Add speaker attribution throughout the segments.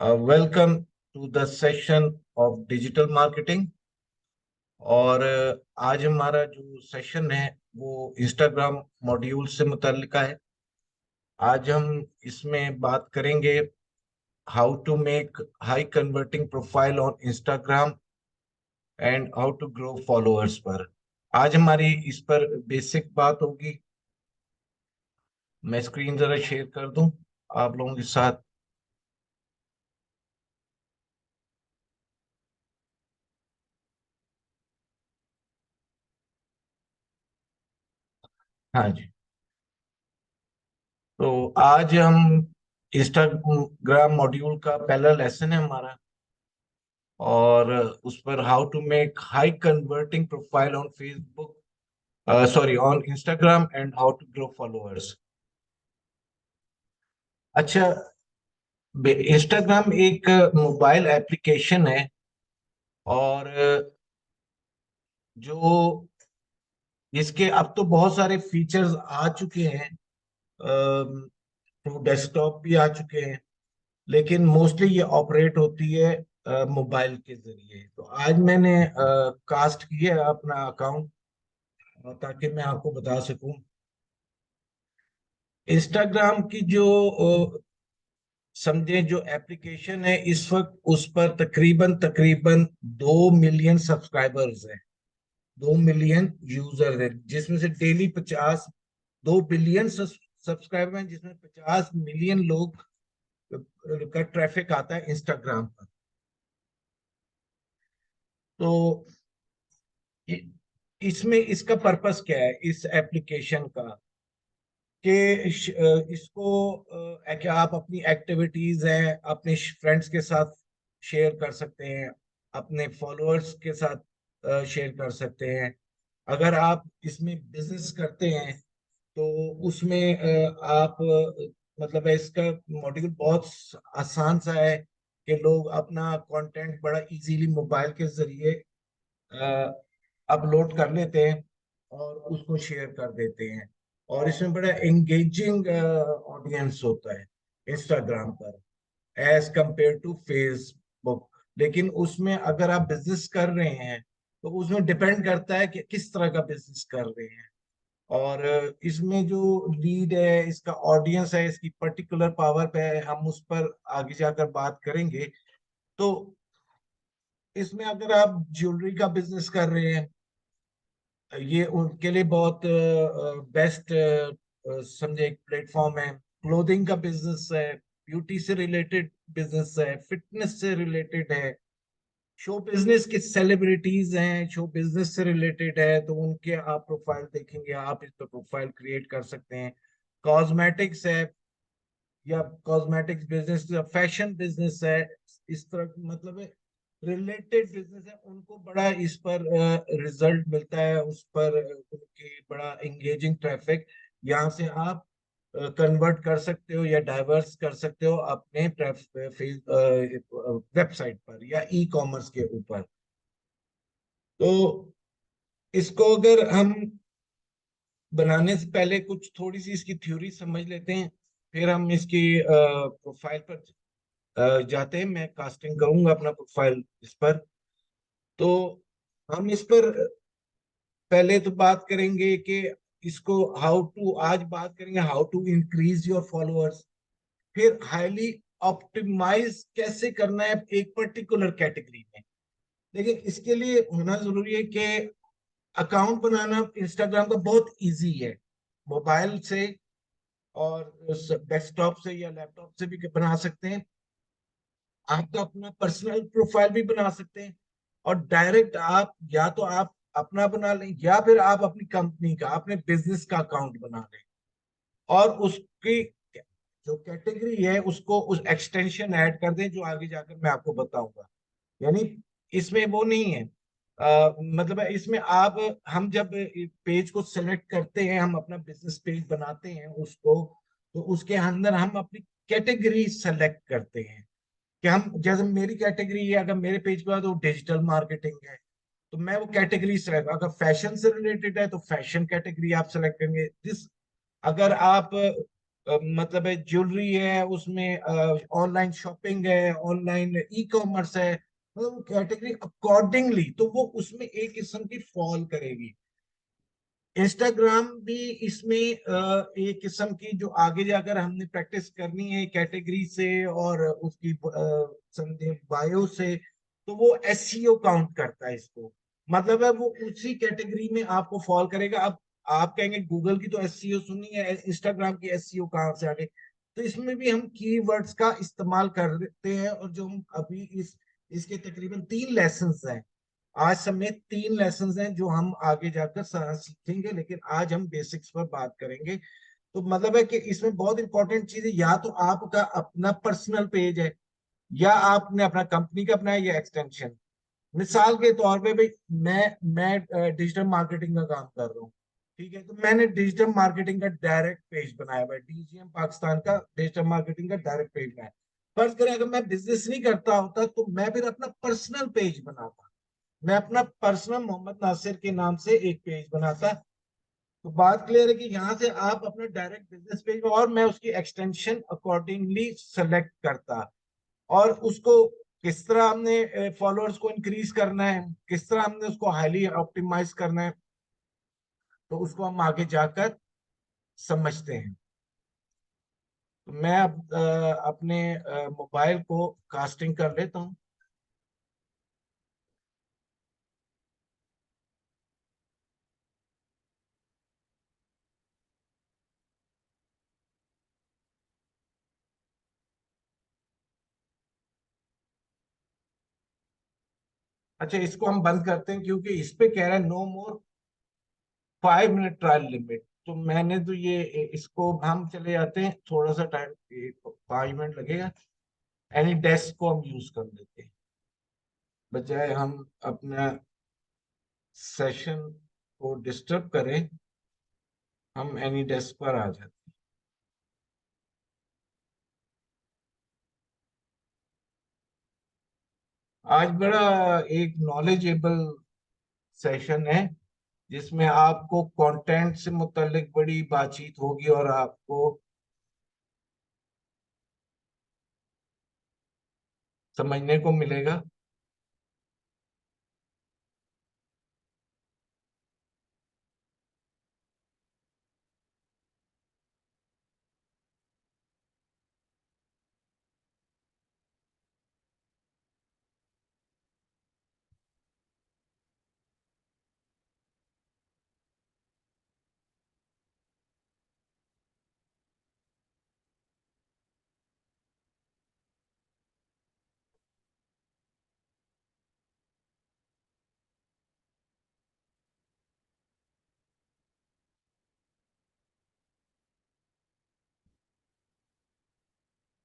Speaker 1: Welcome to the session of digital marketing. और आज हमारा जो सेशन है वो इंस्टाग्राम मॉड्यूल से मुतल्लिका है। आज हम इसमें बात करेंगे how to make high converting profile on Instagram and how to grow followers पर। आज हमारी इस पर बेसिक बात होगी। मैं स्क्रीन जरा शेयर कर दूं आप लोगों के साथ। हाँ जी। तो आज हम इंस्टाग्राम मॉड्यूल का पहला लेसन है हमारा, और उस पर how to make high converting profile on Facebook, sorry, on Instagram and how to grow followers. अच्छा, इंस्टाग्राम एक मोबाइल एप्लीकेशन है, और जो इसके अब तो बहुत सारे फीचर्स आ चुके हैं। तो डेस्कटॉप भी आ चुके हैं, लेकिन मोस्टली ये ऑपरेट होती है मोबाइल के जरिए। तो आज मैंने कास्ट किया है अपना अकाउंट, ताकि मैं आपको बता सकूं। इंस्टाग्राम की जो समझे जो एप्लीकेशन है, इस वक्त उस पर तकरीबन तकरीबन 2 मिलियन सब्सक्राइबर्स हैं, 2 मिलियन यूजर हैं, जिसमें से डेली 2 बिलियन सब्सक्राइबर हैं, जिसमें 50 मिलियन लोग का ट्रैफिक आता है इंस्टाग्राम पर। तो इ- इसमें इसका पर्पस क्या है इस एप्लीकेशन का, कि इसको कि आप अपनी एक्टिविटीज हैं अपने फ्रेंड्स के साथ शेयर कर सकते हैं, अपने फॉलोअर्स के साथ शेयर कर सकते हैं। अगर आप इसमें बिजनेस करते हैं तो उसमें आप मतलब है, इसका मॉड्यूल बहुत आसान सा है कि लोग अपना कंटेंट बड़ा इजीली मोबाइल के जरिए अपलोड कर लेते हैं और उसको शेयर कर देते हैं। और इसमें बड़ा एंगेजिंग ऑडियंस होता है इंस्टाग्राम पर, एज कंपेयर टू फेसबुक। लेकिन उसमें अगर आप बिजनेस कर रहे हैं तो उसमें डिपेंड करता है कि किस तरह का बिजनेस कर रहे हैं। और इसमें जो लीड है, इसका ऑडियंस है, इसकी पर्टिकुलर पावर पे है, हम उस पर आगे जाकर बात करेंगे। तो इसमें अगर आप ज्वेलरी का बिजनेस कर रहे हैं, ये उनके लिए बहुत बेस्ट समझे एक प्लेटफॉर्म है। क्लोथिंग का बिजनेस है, ब्यूटी से रिलेटेड बिजनेस है, फिटनेस से रिलेटेड है, शो बिजनेस के सेलिब्रिटीज हैं, शो बिजनेस से रिलेटेड है, तो उनके आप प्रोफाइल देखेंगे, आप इस पर प्रोफाइल क्रिएट कर सकते हैं। कॉस्मेटिक्स है, या कॉस्मेटिक्स बिजनेस या फैशन बिजनेस है, इस तरह मतलब है रिलेटेड बिजनेस है, उनको बड़ा इस पर रिजल्ट मिलता है, उस पर उनकी बड़ा एंगेजिंग ट्रैफिक। यहाँ से आप कन्वर्ट कर सकते हो या डाइवर्स कर सकते हो अपने वेबसाइट पर या ई कॉमर्स के ऊपर। तो इसको अगर हम बनाने से पहले कुछ थोड़ी सी इसकी थ्योरी समझ लेते हैं, फिर हम इसकी प्रोफाइल पर जाते हैं। मैं कास्टिंग करूंगा अपना प्रोफाइल इस पर। तो हम इस पर पहले तो बात करेंगे कि इसको हाउ टू, आज बात करेंगे how to increase your followers. फिर हाईली ऑप्टिमाइज कैसे करना है एक पर्टिकुलर कैटेगरी में। लेकिन इसके लिए होना जरूरी है कि अकाउंट बनाना इंस्टाग्राम का बहुत इजी है, मोबाइल से और डेस्कटॉप से या लैपटॉप से भी बना सकते हैं। आप तो अपना पर्सनल प्रोफाइल भी बना सकते हैं, और डायरेक्ट आप या तो आप अपना बना लें, या फिर आप अपनी कंपनी का, अपने बिजनेस का अकाउंट बना लें, और उसकी जो कैटेगरी है उसको उस एक्सटेंशन ऐड कर दें जो आगे जाकर मैं आपको बताऊंगा। यानी इसमें वो नहीं है, मतलब है इसमें आप, हम जब पेज को सेलेक्ट करते हैं, हम अपना बिजनेस पेज बनाते हैं उसको, तो उसके अंदर हम अपनी कैटेगरी सेलेक्ट करते हैं कि हम, जैसे मेरी कैटेगरी है, अगर मेरे पेज पर तो डिजिटल मार्केटिंग है, तो मैं वो कैटेगरी सेलेक्ट, अगर फैशन से रिलेटेड है तो फैशन कैटेगरी आप सेलेक्ट करेंगे। जिस, अगर आप मतलब है ज्वेलरी है, उसमें ऑनलाइन शॉपिंग है, ऑनलाइन ई कॉमर्स है, मतलब कैटेगरी अकॉर्डिंगली तो वो उसमें एक किस्म की फॉल करेगी। इंस्टाग्राम भी इसमें एक किस्म की, जो आगे जाकर हमने प्रैक्टिस करनी है कैटेगरी से और उसकी समझे बायो से, तो वो एसईओ काउंट करता है इसको। मतलब है वो उसी कैटेगरी में आपको फॉल करेगा। अब आप कहेंगे गूगल की तो एसईओ सुनी है, इंस्टाग्राम की एसईओ कहाँ से आ गई? तो इसमें भी हम कीवर्ड्स का इस्तेमाल करते हैं, और जो हम अभी इसके तकरीबन 3 लेसन हैं। आज समेत 3 लेसन हैं जो हम आगे जाकर सारा सीखेंगे, लेकिन आज हम बेसिक्स पर बात करेंगे। तो मतलब है कि इसमें बहुत इंपॉर्टेंट चीज है, या तो आपका अपना पर्सनल पेज है, या आपने अपना कंपनी का अपना है, या एक्सटेंशन। मिसाल के तौर पे भाई, मैं डिजिटल मार्केटिंग का काम कर रहा हूँ। ठीक है, तो मैंने डिजिटल मार्केटिंग का डायरेक्ट पेज बनाया हुआ है, डीजीएम पाकिस्तान का डिजिटल मार्केटिंग का डायरेक्ट पेज बनाया। फर्ज करें अगर मैं बिजनेस नहीं करता होता तो मैं फिर अपना पर्सनल पेज बनाता। मैं अपना पर्सनल मोहम्मद नासिर के नाम से एक पेज बनाता। तो बात क्लियर है कि यहाँ से आप अपना डायरेक्ट बिजनेस पेज, और मैं उसकी एक्सटेंशन अकॉर्डिंगली सेलेक्ट करता। और उसको किस तरह हमने फॉलोअर्स को इंक्रीज करना है, किस तरह हमने उसको हाईली ऑप्टिमाइज करना है, तो उसको हम आगे जाकर समझते हैं। तो मैं अब अपने मोबाइल को कास्टिंग कर लेता हूँ। अच्छा, इसको हम बंद करते हैं क्योंकि इस पे कह रहा है नो मोर 5 मिनट ट्रायल लिमिट। तो मैंने तो ये इसको हम चले जाते हैं, थोड़ा सा टाइम, 5 मिनट लगेगा। एनी डेस्क को हम यूज कर लेते हैं, बजाय हम अपना सेशन को डिस्टर्ब करें, हम एनी डेस्क पर आ जाते हैं। आज बड़ा एक नॉलेजेबल सेशन है, जिसमें आपको कंटेंट से मुतालिक बड़ी बातचीत होगी, और आपको समझने को मिलेगा।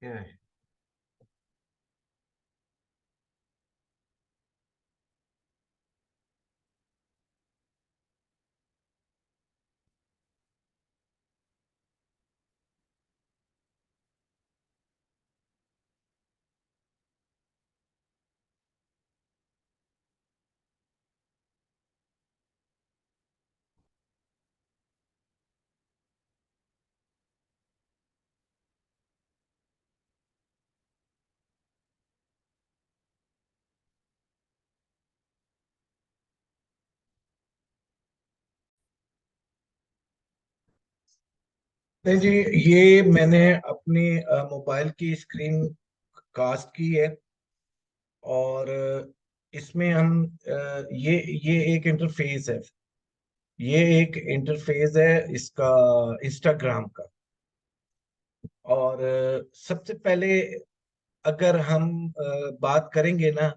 Speaker 1: क्या है? नहीं जी, ये मैंने अपनी मोबाइल की स्क्रीन कास्ट की है। और इसमें हम ये एक इंटरफेस है, ये एक इंटरफेस है इसका, इंस्टाग्राम का। और सबसे पहले अगर हम बात करेंगे ना,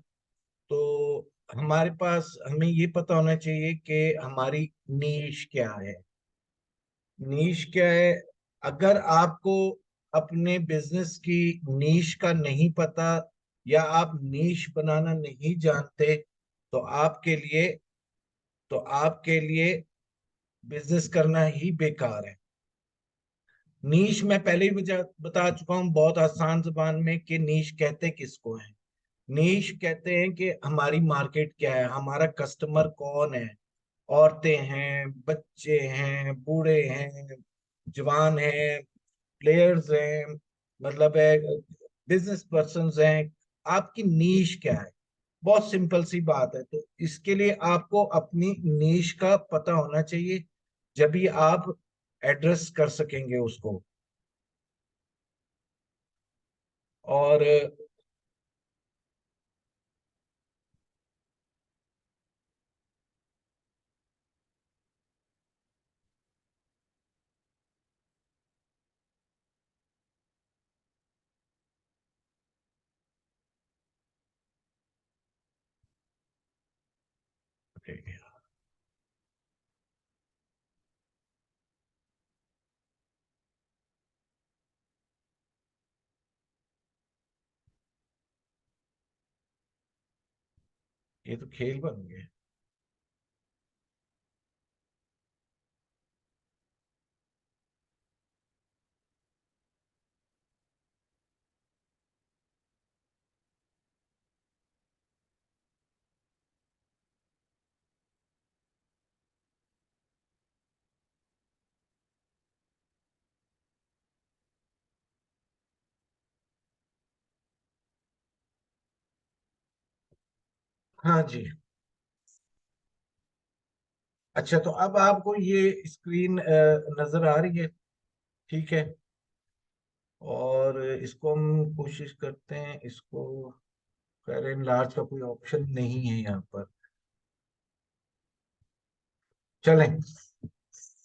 Speaker 1: तो हमारे पास हमें ये पता होना चाहिए कि हमारी नीश क्या है। नीश क्या है? अगर आपको अपने बिजनेस की नीश का नहीं पता, या आप नीश बनाना नहीं जानते, तो आपके लिए तो आपके लिए बिजनेस करना ही बेकार है। नीश मैं पहले ही बता चुका हूं बहुत आसान जुबान में कि नीश कहते किसको है। नीश कहते हैं कि हमारी मार्केट क्या है, हमारा कस्टमर कौन है। औरतें हैं, बच्चे हैं, बूढ़े हैं, जवान हैं, प्लेयर्स हैं, मतलब है बिजनेस पर्सन हैं, आपकी नीश क्या है? बहुत सिंपल सी बात है। तो इसके लिए आपको अपनी नीश का पता होना चाहिए, जब भी आप एड्रेस कर सकेंगे उसको। और ये तो खेल बन गए। हाँ जी। अच्छा, तो अब आपको ये स्क्रीन नजर आ रही है? ठीक है। और इसको हम कोशिश करते हैं, इसको खैर लार्ज का कोई ऑप्शन नहीं है यहाँ पर। चलें,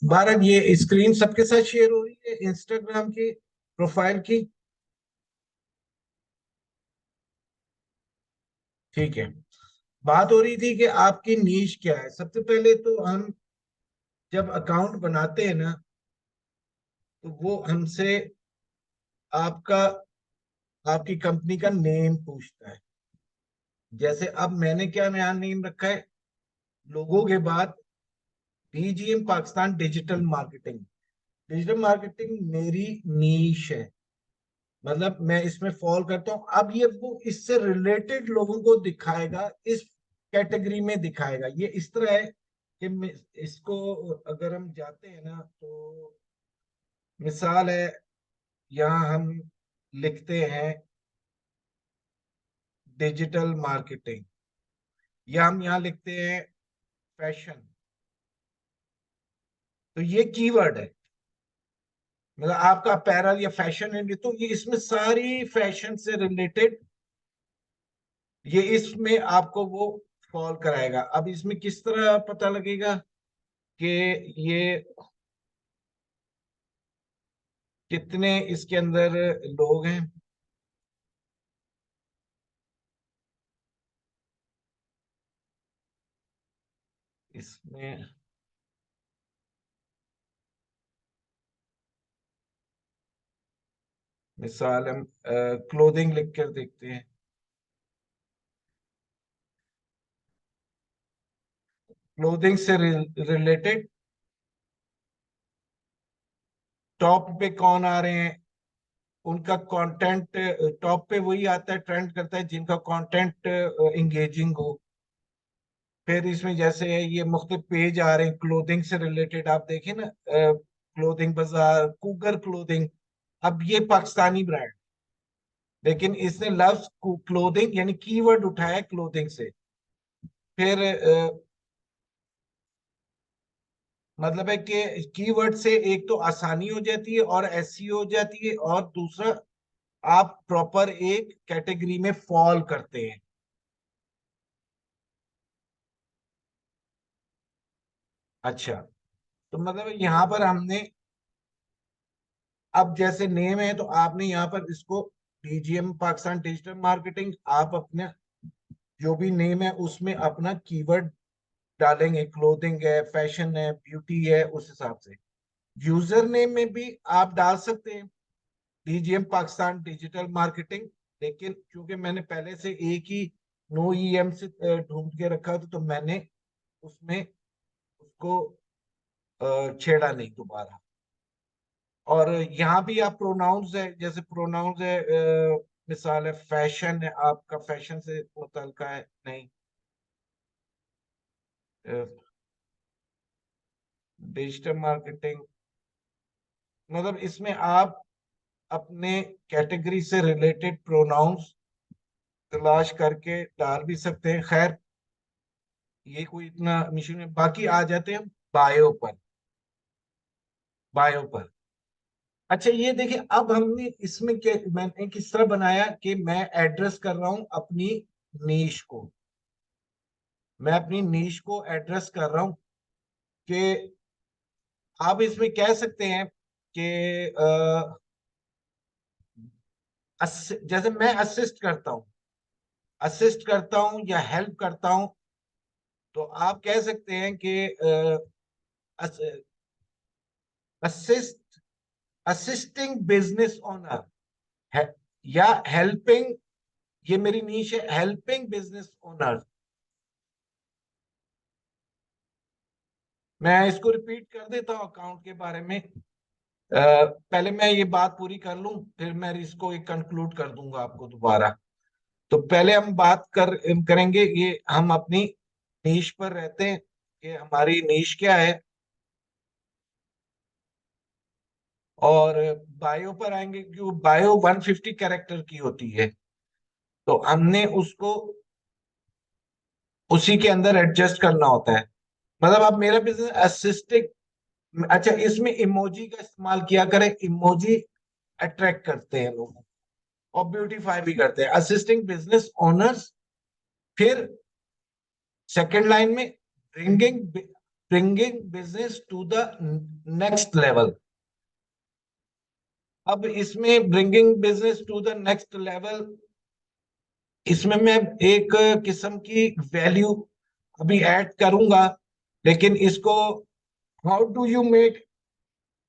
Speaker 1: भारत ये स्क्रीन सबके साथ शेयर हो रही है इंस्टाग्राम की प्रोफाइल की? ठीक है। बात हो रही थी कि आपकी नीश क्या है। सबसे पहले तो हम जब अकाउंट बनाते हैं ना, तो वो हमसे आपका आपकी कंपनी का नेम पूछता है। जैसे अब मैंने क्या नया नेम रखा है लोगों के बाद, DGM Pakistan digital marketing. Digital marketing मेरी नीश है, मतलब मैं इसमें फॉल करता हूँ। अब ये वो इससे रिलेटेड लोगों को दिखाएगा, इस कैटेगरी में दिखाएगा। ये इस तरह है कि इसको अगर हम जाते हैं ना, तो मिसाल है, यहाँ हम लिखते हैं डिजिटल मार्केटिंग, या हम यहाँ लिखते हैं फैशन। तो ये कीवर्ड है, मतलब आपका अपैरल या फैशन है, तो ये इसमें सारी फैशन से रिलेटेड, ये इसमें आपको वो फॉल कराएगा। अब इसमें किस तरह पता लगेगा कि ये कितने इसके अंदर लोग हैं? इसमें मिसाल हम क्लोथिंग लिख कर देखते हैं। क्लोथिंग से रिलेटेड टॉप पे कौन आ रहे हैं, उनका कंटेंट टॉप पे वही आता है, ट्रेंड करता है जिनका कंटेंट इंगेजिंग हो। फिर इसमें जैसे ये मुख्तलिफ पेज आ रहे हैं क्लोथिंग से रिलेटेड, आप देखें ना, क्लोथिंग बाजार, कुकर क्लोथिंग। अब ये पाकिस्तानी ब्रांड, लेकिन इसने लफ्ज क्लोथिंग यानी कीवर्ड उठाया क्लोथिंग से। फिर मतलब है कि कीवर्ड से एक तो आसानी हो जाती है और एसईओ हो जाती है, और दूसरा आप प्रॉपर एक कैटेगरी में फॉल करते हैं। अच्छा, तो मतलब यहाँ पर हमने, अब जैसे नेम है तो आपने यहाँ पर इसको डीजीएम पाकिस्तान डिजिटल मार्केटिंग, आप अपने जो भी नेम है उसमें अपना कीवर्ड डालेंगे, क्लोथिंग है, फैशन है, ब्यूटी है, उस हिसाब से। यूजर नेम में भी आप डाल सकते हैं डीजीएम पाकिस्तान डिजिटल मार्केटिंग, लेकिन क्योंकि मैंने पहले से एक ही नो ईएम से ढूंढ के रखा था, तो मैंने उसमें उसको छेड़ा नहीं दोबारा। और यहाँ भी आप प्रोनाउंस है, जैसे प्रोनाउंस है, मिसाल है फैशन है, आपका फैशन से मुतल्का है नहीं, डिजिटल मार्केटिंग, मतलब इसमें आप अपने कैटेगरी से रिलेटेड प्रोनाउंस तलाश करके डाल भी सकते हैं। खैर, ये कोई इतना मिशन है। बाकी आ जाते हैं बायो पर। बायो पर अच्छा, ये देखिए, अब हमने इसमें क्या, मैंने किस तरह बनाया कि मैं एड्रेस कर रहा हूं अपनी नीश को। मैं अपनी नीश को एड्रेस कर रहा हूं कि आप इसमें कह सकते हैं कि जैसे मैं असिस्ट करता हूं या हेल्प करता हूं, तो आप कह सकते हैं कि असिस्ट असिस्टिंग बिजनेस ओनर है, या हेल्पिंग। ये मेरी नीश है, हेल्पिंग बिजनेस ओनर। मैं इसको रिपीट कर देता हूं अकाउंट के बारे में। पहले मैं ये बात पूरी कर लूं, फिर मैं इसको एक कंक्लूड कर दूंगा आपको दोबारा। तो पहले हम बात करेंगे, ये हम अपनी नीश पर रहते हैं कि हमारी नीश क्या है, और बायो पर आएंगे क्यों। बायो 150 कैरेक्टर की होती है, तो हमने उसको उसी के अंदर एडजस्ट करना होता है। मतलब अब मेरा बिजनेस असिस्टिंग। अच्छा, इसमें इमोजी का इस्तेमाल किया करें। इमोजी अट्रैक्ट करते हैं लोगों को और ब्यूटीफाई भी करते हैं। असिस्टिंग बिजनेस ओनर्स, फिर सेकंड लाइन में bringing bringing business to the next level. अब इसमें bringing business to the next level, इसमें मैं एक किस्म की वैल्यू अभी ऐड करूंगा, लेकिन इसको how do you make,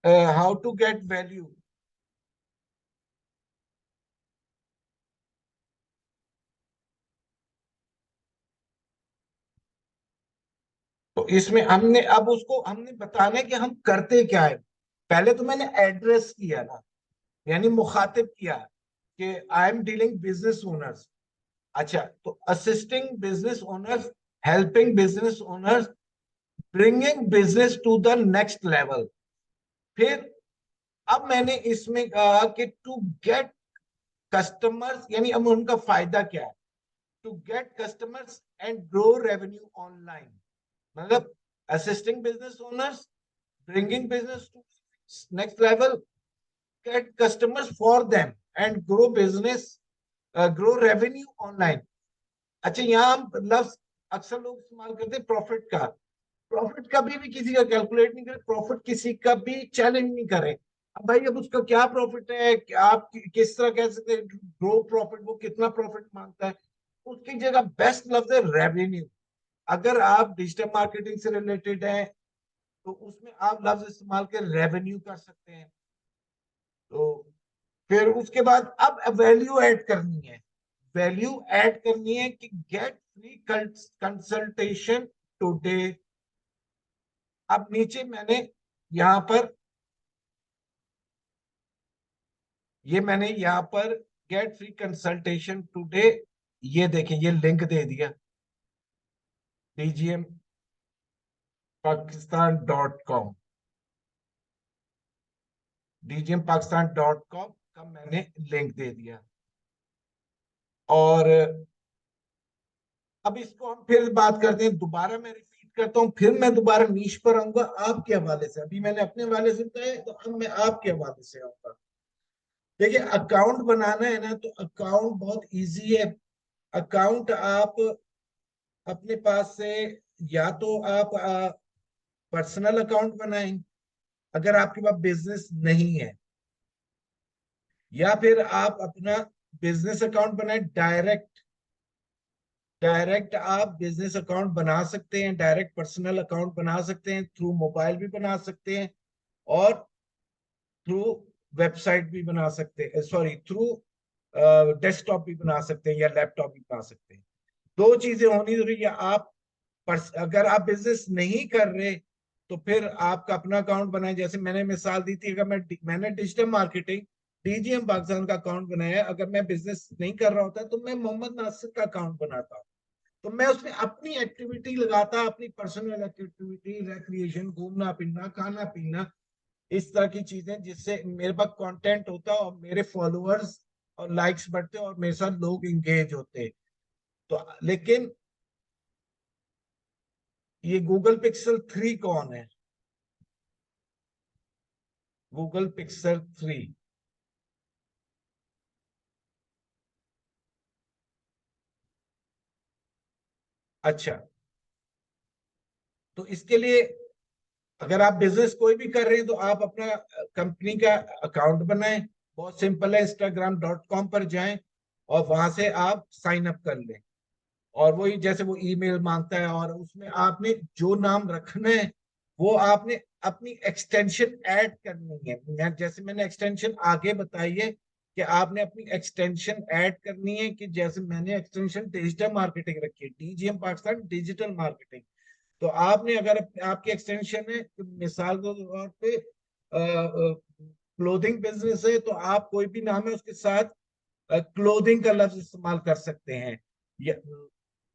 Speaker 1: how to get value. तो इसमें हमने अब उसको हमने बताना है कि हम करते क्या है। पहले तो मैंने एड्रेस किया ना, यानी मुखातिब किया कि I am dealing business owners. अच्छा, तो assisting business owners, helping business owners, bringing business to the next level. फिर अब मैंने इसमें कहा कि टू गेट कस्टमर्स, यानी अब उनका फायदा क्या है। To get customers and grow revenue online. मतलब assisting business owners, bringing business to next level, get customers for them and grow business, grow revenue online। अच्छा, यहाँ हम लफ्ज अक्सर लोग इस्तेमाल करते हैं प्रॉफिट का। प्रॉफिट कभी भी किसी का कैलकुलेट नहीं करें, प्रॉफिट किसी का भी चैलेंज नहीं करें। अब भाई, अब उसका क्या प्रॉफिट है, आप किस तरह कह सकते हैं ग्रो प्रॉफिट, वो कितना प्रॉफिट मांगता है। उसकी जगह बेस्ट लफ्ज है रेवेन्यू। अगर आप डिजिटल मार्केटिंग से रिलेटेड है, तो उसमें आप लफ्ज इस्तेमाल कर रेवेन्यू कर सकते हैं। तो फिर उसके बाद अब वैल्यू ऐड करनी है। वैल्यू ऐड करनी है कि गेट फ्री कंसल्टेशन टुडे। अब नीचे मैंने यहां पर, ये मैंने यहां पर गेट फ्री कंसल्टेशन टुडे, ये देखें, ये लिंक दे दिया, DGM Pakistan.com। DGM Pakistan.com का मैंने लिंक दे दिया। और अब इसको हम फिर बात करते हैं, दोबारा मैं रिपीट करता हूँ, फिर मैं दोबारा नीश पर आऊंगा आपके हवाले से। अभी मैंने अपने हवाले से बताया, तो अब मैं आपके हवाले से आऊंगा। देखिए, अकाउंट बनाना है ना, तो अकाउंट बहुत इजी है। अकाउंट आप अपने पास से, या तो आप पर्सनल अकाउंट बनाएं अगर आपके पास बिजनेस नहीं है, या फिर आप अपना बिजनेस अकाउंट बनाएं। डायरेक्ट डायरेक्ट आप बिजनेस अकाउंट बना सकते हैं, डायरेक्ट पर्सनल अकाउंट बना सकते हैं, थ्रू मोबाइल भी बना सकते हैं, और थ्रू वेबसाइट भी बना सकते हैं, सॉरी, थ्रू डेस्कटॉप भी बना सकते हैं या लैपटॉप भी बना सकते हैं। दो चीजें होनी जरूरी है। आप अगर आप बिजनेस नहीं कर रहे, तो फिर आपका अपना अकाउंट बनाए। जैसे मैंने मिसाल दी थी, अगर मैंने डिजिटल मार्केटिंग DGM पाकिस्तान का अकाउंट बनाया, अगर मैं बिजनेस नहीं कर रहा होता तो मैं मोहम्मद नासिर का अकाउंट बनाता। तो मैं उसमें अपनी एक्टिविटी लगाता, अपनी पर्सनल एक्टिविटी, रिक्रिएशन, घूमना फिरना, खाना पीना, इस तरह की चीजें, जिससे मेरे पास कंटेंट होता है और मेरे फॉलोअर्स और लाइक्स बढ़ते और मेरे साथ लोग इंगेज होते। तो लेकिन ये गूगल पिक्सल 3 कौन है? Google pixel 3। अच्छा, तो इसके लिए अगर आप बिजनेस कोई भी कर रहे हैं तो आप अपना कंपनी का अकाउंट बनाएं। बहुत सिंपल है, instagram.com पर जाएं और वहां से आप साइन अप कर लें। और वही जैसे वो ईमेल मांगता है, और उसमें आपने जो नाम रखना है वो आपने अपनी एक्सटेंशन ऐड करनी है। जैसे मैंने एक्सटेंशन आगे बताई है कि आपने अपनी एक्सटेंशन ऐड करनी है, कि जैसे मैंने एक्सटेंशन डिजिटल मार्केटिंग रखी है, डीजीएम पाकिस्तान डिजिटल मार्केटिंग। तो आपने अगर आपकी एक्सटेंशन है, तो मिसाल के तौर पे क्लोथिंग बिजनेस है, तो आप कोई भी नाम है उसके साथ क्लोथिंग का लफ्ज इस्तेमाल कर सकते हैं। या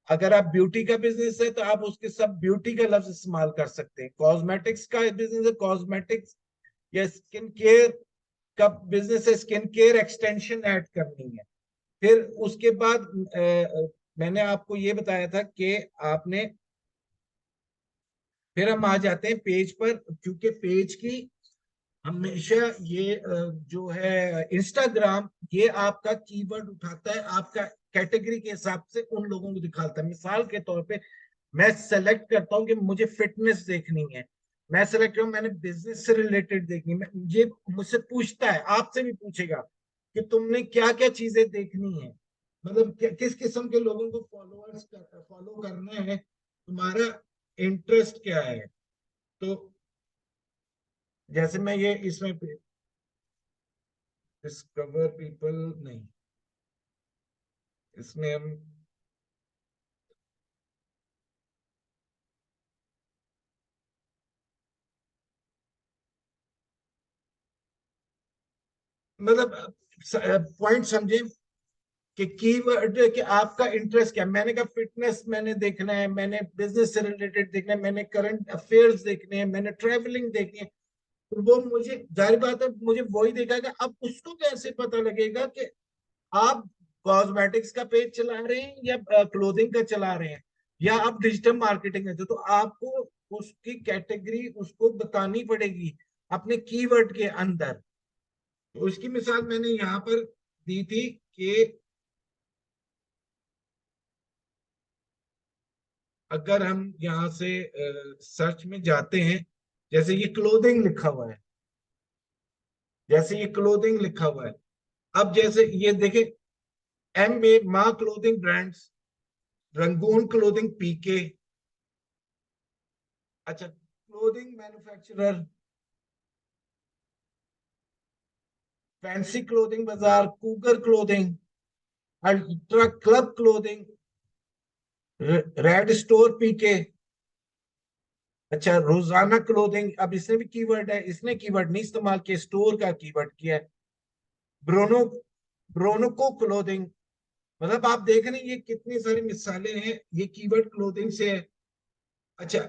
Speaker 1: अगर आप ब्यूटी का बिजनेस है तो आप उसके साथ ब्यूटी का लफ्ज इस्तेमाल कर सकते हैं। कॉस्मेटिक्स का बिजनेस है, कॉस्मेटिक्स। या स्किन केयर का बिजनेस है, स्किन केयर एक्सटेंशन ऐड करनी है। फिर उसके बाद मैंने आपको ये बताया था कि आपने, फिर हम आ जाते हैं पेज पर, क्योंकि पेज की हमेशा ये जो है इंस्टाग्राम, ये आपका कीवर्ड उठाता है, आपका कैटेगरी के हिसाब से उन लोगों को दिखाता है। मिसाल के तौर पे मैं सेलेक्ट करता हूँ कि मुझे फिटनेस देखनी है, मैं सेलेक्ट करूँ, मैंने बिजनेस से रिलेटेड देखनी है, ये मुझसे पूछता है, आपसे भी पूछेगा कि तुमने क्या क्या चीजें देखनी है, मतलब किस किस्म के लोगों को फॉलोअर्स फॉलो करना है, तुम्हारा इंटरेस्ट क्या है। तो जैसे मैं ये इसमें डिस्कवर पीपल नहीं, इसमें हम मतलब पॉइंट समझे कि कीवर्ड, कि आपका इंटरेस्ट क्या है। मैंने कहा फिटनेस मैंने देखना है, मैंने बिजनेस से रिलेटेड देखना है, मैंने करंट अफेयर्स देखने हैं, मैंने ट्रेवलिंग देखनी है। तो वो मुझे, जाहिर बात है, मुझे वही देखेगा। अब उसको कैसे पता लगेगा कि आप कॉस्मेटिक्स का पेज चला रहे हैं या क्लोथिंग का चला रहे हैं, या आप डिजिटल मार्केटिंग में थे, तो आपको उसकी कैटेगरी उसको बतानी पड़ेगी अपने कीवर्ड के अंदर। तो उसकी मिसाल मैंने यहाँ पर दी थी कि अगर हम यहाँ से सर्च में जाते हैं, जैसे ये क्लोथिंग लिखा हुआ है, जैसे ये क्लोथिंग लिखा हुआ है, अब जैसे ये देखे, MA माँ clothing brands, Rangoon clothing PK, अच्छा क्लोथिंग मैन्युफैक्चरर, फैंसी क्लोथिंग बाजार, cougar clothing, ultra club clothing, red store PK, अच्छा रोजाना क्लोथिंग। अब इसने भी कीवर्ड है, इसने कीवर्ड नहीं इस्तेमाल किया, स्टोर का कीवर्ड किया है। ब्रोनो, ब्रोनको क्लोथिंग। मतलब आप देख रहे हैं ये कितनी सारी मिसालें हैं, ये कीवर्ड क्लोथिंग से है। अच्छा,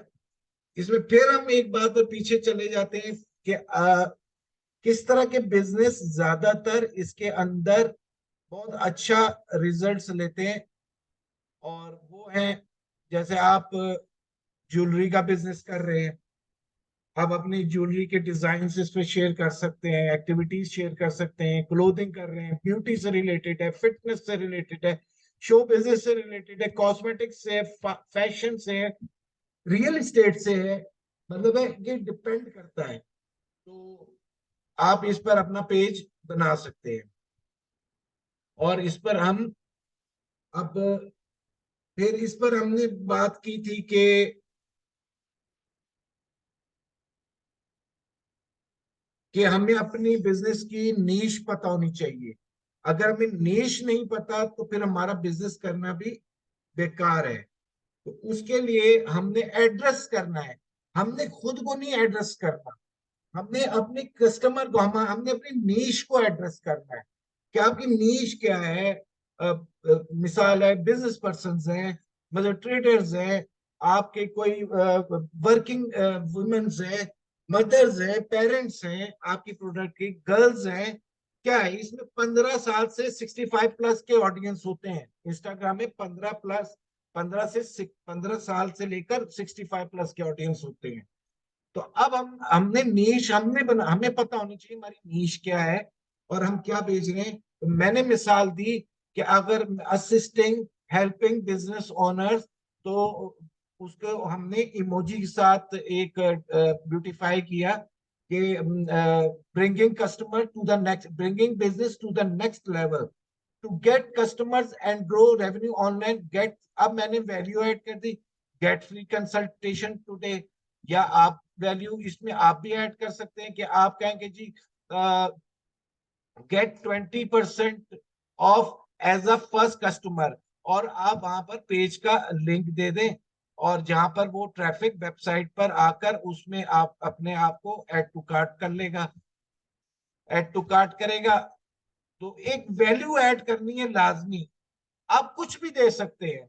Speaker 1: इसमें फिर हम एक बात पर पीछे चले जाते हैं कि किस तरह के बिजनेस ज्यादातर इसके अंदर बहुत अच्छा रिजल्ट्स लेते हैं। और वो है, जैसे आप ज्वेलरी का बिजनेस कर रहे हैं, आप अपनी ज्वेलरी के डिजाइन इस पे शेयर कर सकते हैं, एक्टिविटीज शेयर कर सकते हैं, क्लोथिंग कर रहे हैं, ब्यूटी से रिलेटेड है, फिटनेस से रिलेटेड है, शो बिजनेस से रिलेटेड है, कॉस्मेटिक्स से है, फैशन से है, रियल एस्टेट से है। मतलब है, ये डिपेंड करता है। तो आप इस पर अपना पेज बना सकते हैं। और इस पर हम अब, फिर इस पर हमने बात की थी कि हमें अपनी बिजनेस की नीश पता होनी चाहिए। अगर हमें नीश नहीं पता तो फिर हमारा बिजनेस करना भी बेकार है। तो उसके लिए हमने एड्रेस करना है, हमने खुद को नहीं एड्रेस करना, हमने अपने कस्टमर को, हमने अपनी नीश को एड्रेस करना है कि आपकी नीश क्या है। मिसाल है, बिजनेस पर्सन हैं, मतलब ट्रेडर्स हैं, आपके कोई वर्किंग वुमेन्स हैं, मदर्स हैं, पेरेंट्स हैं, आपकी प्रोडक्ट की गर्ल्स हैं। क्या है इसमें 15 साल से 65 प्लस के ऑडियंस होते हैं। इंस्टाग्राम में 15 प्लस, 15 साल से लेकर 65 प्लस के ऑडियंस होते हैं। तो अब हमने नीश हमने बना, हमें पता होनी चाहिए हमारी नीश क्या है और हम क्या बेच रहे हैं। तो मैंने मिसाल दी कि अगर असिस्टिंग, हेल्पिंग बिजनेस ओनर्स, तो उसको हमने इमोजी के साथ एक ब्यूटिफाई किया कि bringing business to the next level, to get customers and grow revenue online get. अब मैंने वैल्यू ऐड कर दी, गेट फ्री कंसल्टेशन टुडे। या आप वैल्यू इसमें आप भी ऐड कर सकते हैं कि आप कहेंगे जी get 20% off as a first customer, और आप वहां पर पेज का लिंक दे दें, और जहां पर वो ट्रैफिक वेबसाइट पर आकर उसमें आप अपने आप को ऐड टू कार्ट कर लेगा, ऐड टू कार्ट करेगा। तो एक वैल्यू ऐड करनी है लाजमी। आप कुछ भी दे सकते हैं,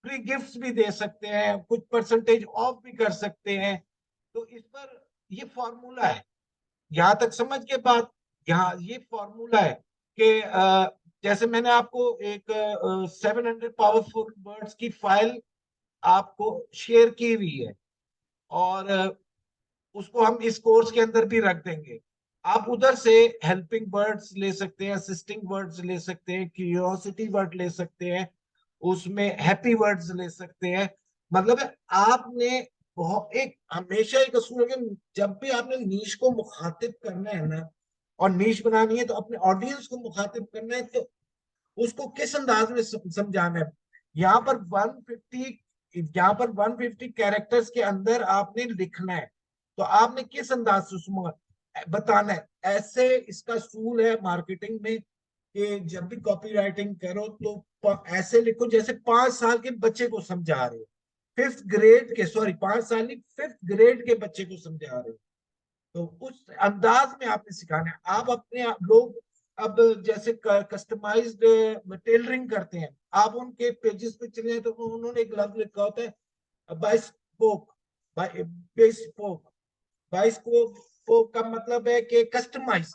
Speaker 1: फ्री गिफ्ट्स भी दे सकते हैं, कुछ परसेंटेज ऑफ भी कर सकते हैं। तो इस पर ये फॉर्मूला है। यहां तक समझ के बाद, यहाँ ये फॉर्मूला है कि जैसे मैंने आपको एक 700 पावरफुल वर्ड्स की फाइल आपको शेयर की हुई है, और उसको हम इस कोर्स के अंदर भी रख देंगे। आप उधर से हेल्पिंग वर्ड्स ले सकते हैं, असिस्टिंग वर्ड्स ले सकते हैं, क्यूरियोसिटी वर्ड ले सकते हैं, उसमें हैप्पी वर्ड्स ले सकते हैं। मतलब है आपने बहुत एक हमेशा एक असूल है कि जब भी आपने नीश को मुखातिब करना है ना, और नीश बनानी है, तो अपने ऑडियंस को मुखातिब करना है, तो उसको किस अंदाज में समझाना है। यहाँ पर 150, यहाँ पर 150 कैरेक्टर्स के अंदर आपने लिखना है, तो आपने किस अंदाज से उसमें बताना है। ऐसे इसका सूल है मार्केटिंग में कि जब भी कॉपी राइटिंग करो तो ऐसे लिखो जैसे 5 साल के बच्चे को समझा रहे हो, 5th ग्रेड के, सॉरी 5 साल नहीं, 5th ग्रेड के बच्चे को समझा रहे हो। तो उस अंदाज में आपने सिखाना है। आप अपने लोग अब जैसे कस्टमाइज्ड टेलरिंग करते हैं, आप उनके पेजेस पे चले जाए तो उन्होंने एक लफ्ज लिखा होता है बाइस्पोक, बेस्पोक। बाइस्पोक का मतलब है कि कस्टमाइज।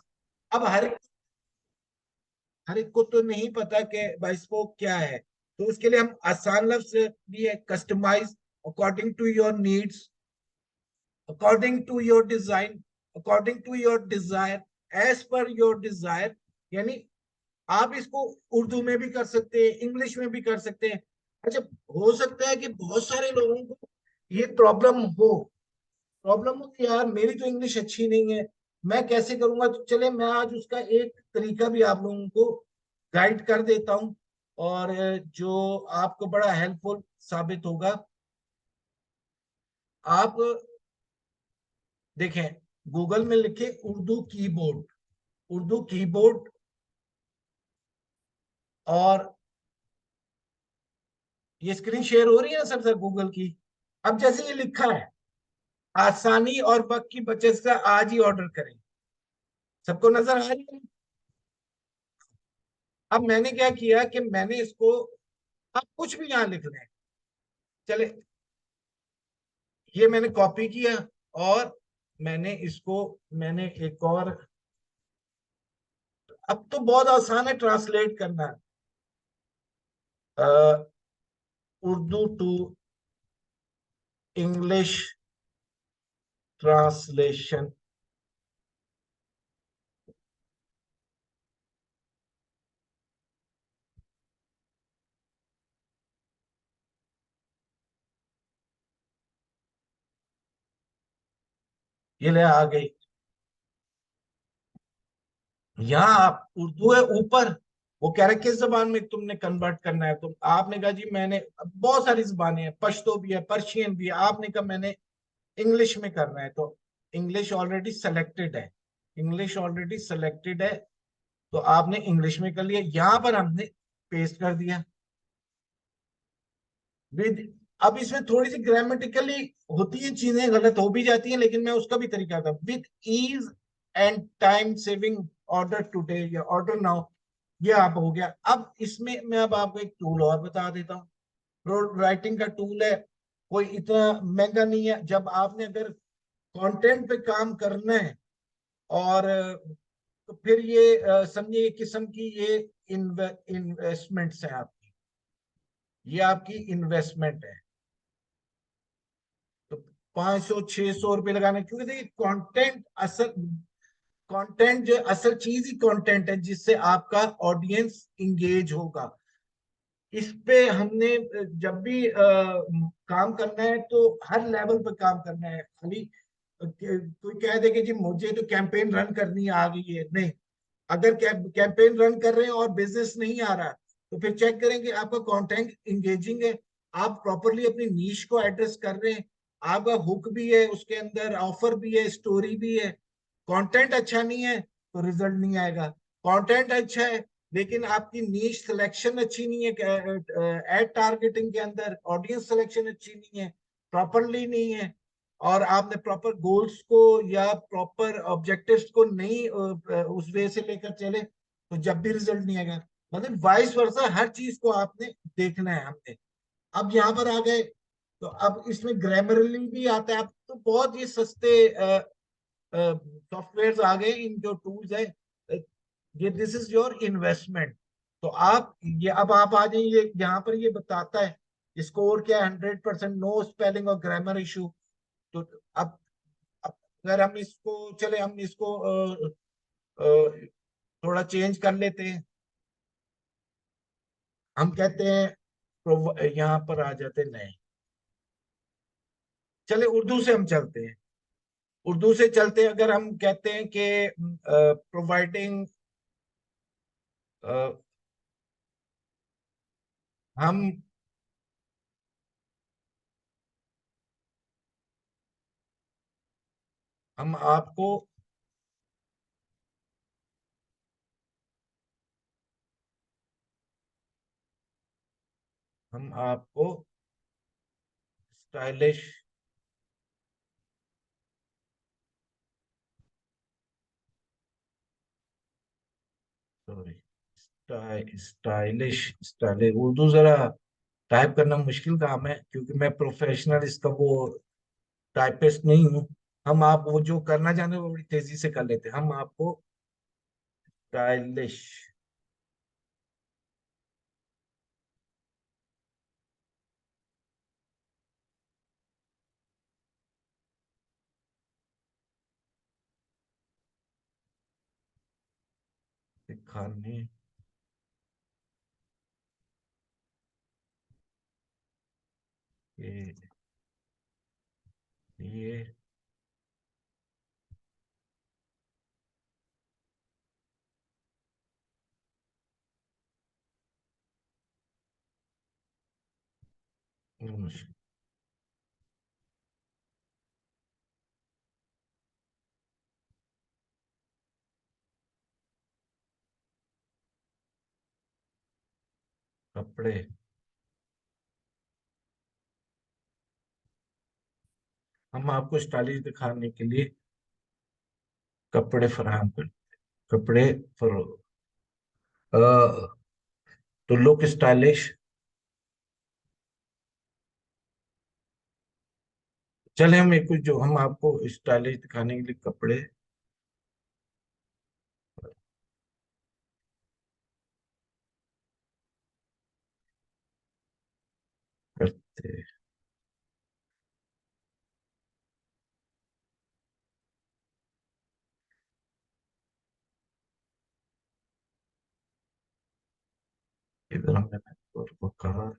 Speaker 1: अब हर एक को तो नहीं पता कि बाइस्पोक क्या है, तो उसके लिए हम आसान लफ्ज भी है, customize according to your needs, according to your design, according to your desire, as per your desire. यानी आप इसको उर्दू में भी कर सकते हैं, इंग्लिश में भी कर सकते हैं। अच्छा, हो सकता है कि बहुत सारे लोगों को ये प्रॉब्लम हो कि यार मेरी तो इंग्लिश अच्छी नहीं है, मैं कैसे करूंगा। तो चले मैं आज उसका एक तरीका भी आप लोगों को गाइड कर देता हूं, और जो आपको बड़ा हेल्पफुल साबित होगा। आप देखें, गूगल में लिखे उर्दू कीबोर्ड, उर्दू कीबोर्ड, और ये स्क्रीन शेयर हो रही है ना सब सर गूगल की। अब जैसे ये लिखा है, आसानी और वक्त की बचत से आज ही ऑर्डर करें, सबको नजर आ रही है। अब मैंने क्या किया कि मैंने इसको, अब कुछ भी यहां लिख रहे हैं, चले ये मैंने कॉपी किया, और मैंने इसको, मैंने एक और, अब तो बहुत आसान है ट्रांसलेट करना, उर्दू टू इंग्लिश ट्रांसलेशन। ये ले आ गई। यहाँ आप उर्दू है ऊपर, वो कह रहे किस जबान में तुमने कन्वर्ट करना है, तो आपने कहा जी मैंने, बहुत सारी जबानें हैं, पश्तो भी है, पर्शियन भी है, आपने कहा मैंने इंग्लिश में करना है, तो इंग्लिश ऑलरेडी सेलेक्टेड है, इंग्लिश ऑलरेडी सेलेक्टेड है, तो आपने इंग्लिश में कर लिया, यहां पर हमने पेस्ट कर दिया विद। अब इसमें थोड़ी सी ग्रामेटिकली होती है चीजें, गलत हो भी जाती हैं, लेकिन मैं उसका भी तरीका था, with ease and time saving, order today या ऑर्डर नाउ। ये आप हो गया। अब इसमें मैं अब आपको एक टूल और बता देता हूँ, प्रो राइटिंग का टूल है, कोई इतना महंगा नहीं है। जब आपने अगर कंटेंट पे काम करना है। और तो फिर ये समझिए एक किस्म की ये इन्वेस्टमेंट्स है आपकी, ये आपकी इन्वेस्टमेंट है। तो 500 600 रुपये लगाने, क्योंकि देखिए कंटेंट असल, कंटेंट जो असल चीज ही कंटेंट है जिससे आपका ऑडियंस इंगेज होगा। इस पे हमने जब भी काम करना है तो हर लेवल पे काम करना है। खाली कोई कह दे कि जी मुझे तो कैंपेन रन करनी आ गई है, नहीं। अगर कैंपेन रन कर रहे हैं और बिजनेस नहीं आ रहा, तो फिर चेक करेंगे आपका कंटेंट इंगेजिंग है, आप प्रॉपरली अपनी नीश को एड्रेस कर रहे हैं, आपका हुक भी है, उसके अंदर ऑफर भी है, स्टोरी भी है। कंटेंट अच्छा नहीं है तो रिजल्ट नहीं आएगा। कंटेंट अच्छा है लेकिन आपकी नीश सिलेक्शन अच्छी नहीं है, एड टारगेटिंग के अंदर ऑडियंस सिलेक्शन अच्छी नहीं है, प्रॉपरली नहीं है, और आपने प्रॉपर गोल्स को या प्रॉपर ऑब्जेक्टिव्स को नहीं उस वे से लेकर चले, तो जब भी रिजल्ट नहीं आएगा। मतलब वाइस वर्सा हर चीज को आपने देखना है हमने। अब यहाँ पर आ गए, तो अब इसमें ग्रामरली भी आता है। अब तो बहुत ही सस्ते सॉफ्टवेयर आ गए, इन जो टूल्स है, ये दिस इज योर इन्वेस्टमेंट। तो आप ये, अब आप आ जाइए, ये यहाँ पर ये बताता है स्कोर क्या, 100%, नो स्पेलिंग और ग्रामर इशू। तो अब अगर हम इसको, चले हम इसको थोड़ा चेंज कर लेते हैं। हम कहते हैं यहाँ पर आ जाते हैं, नहीं, चले उर्दू से हम चलते हैं। उर्दू से चलते हैं, अगर हम कहते हैं कि प्रोवाइडिंग, हम हम आपको हम आपको stylish, sorry, stylish, stylish Urdu जरा टाइप करना मुश्किल काम है, क्योंकि मैं प्रोफेशनल इसका वो टाइपिस्ट नहीं हूँ। हम आप वो जो करना चाहते हैं वो बड़ी तेजी से कर लेते हैं। हम आपको स्टाइलिश दिखाने के लिए कपड़े, हम आपको स्टाइलिश दिखाने के लिए कपड़े फराहम कर, कपड़े फर तो लुक स्टाइलिश। चले हम एक जो हम आपको स्टाइलिश दिखाने के लिए कपड़े करते, इधर हमने नेटवर्क को कहा।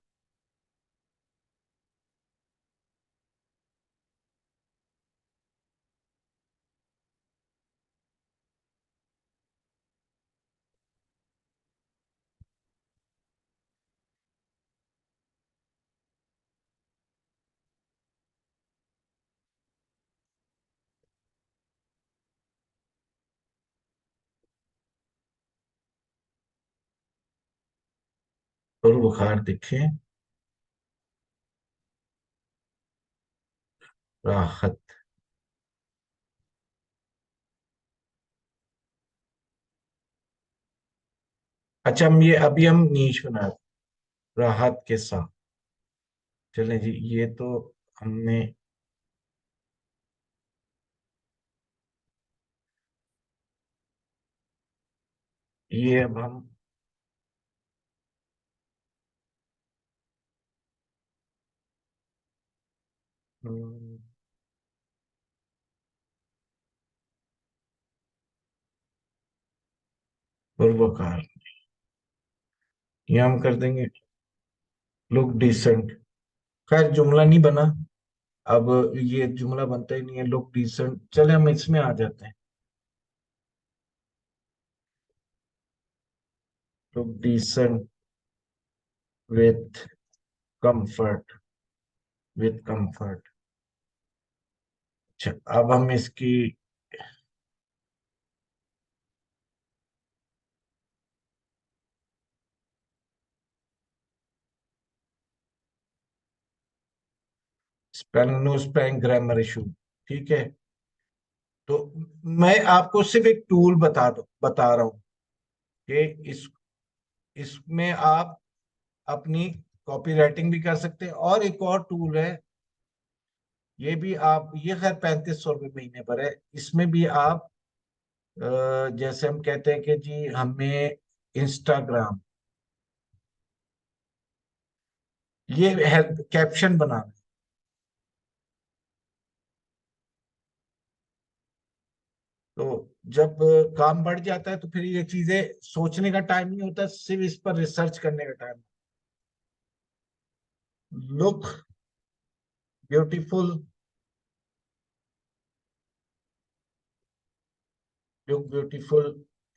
Speaker 1: और बुखार दिखे, राहत। अच्छा, हम ये अभी हम नीच बना रहे हैं, राहत के साथ। चलें जी, ये तो हमने ये अब हम हम्म, पूर्वकार, ये हम कर देंगे लुक डिसेंट। खैर जुमला नहीं बना, अब ये जुमला बनता ही नहीं है लुक डिसेंट, चले हम इसमें आ जाते हैं। Look decent with comfort, with comfort. अच्छा, अब हम इसकी spelling, no spelling grammar issue, ठीक है। तो मैं आपको सिर्फ एक टूल बता रहा हूँ कि इसमें आप अपनी कॉपी राइटिंग भी कर सकते हैं। और एक और टूल है, ये भी आप, ये खैर 3500 रुपये महीने पर है। इसमें भी आप जैसे हम कहते हैं कि जी हमें इंस्टाग्राम, ये है कैप्शन बनाना। तो जब काम बढ़ जाता है तो फिर ये चीजें सोचने का टाइम नहीं होता, सिर्फ इस पर रिसर्च करने का time. Look beautiful, look beautiful.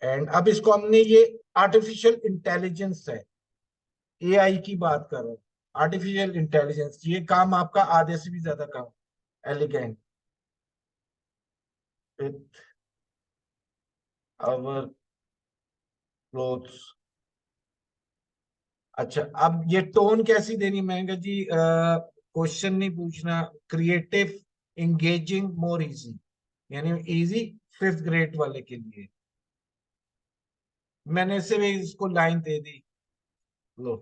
Speaker 1: And अब इसको हमने, ये आर्टिफिशियल इंटेलिजेंस है, एआई की बात कर रहा हूँ। आर्टिफिशियल इंटेलिजेंस, ये काम आपका आधे से भी ज्यादा काम, एलिगेंट विथ आवर क्लोथ्स। अच्छा, अब ये टोन कैसी देनी, मैंने जी क्वेश्चन नहीं पूछना, क्रिएटिव, इंगेजिंग, मोर इजी, यानी इजी 5th ग्रेड वाले के लिए। मैंने सिर्फ इसको लाइन दे दी। लो,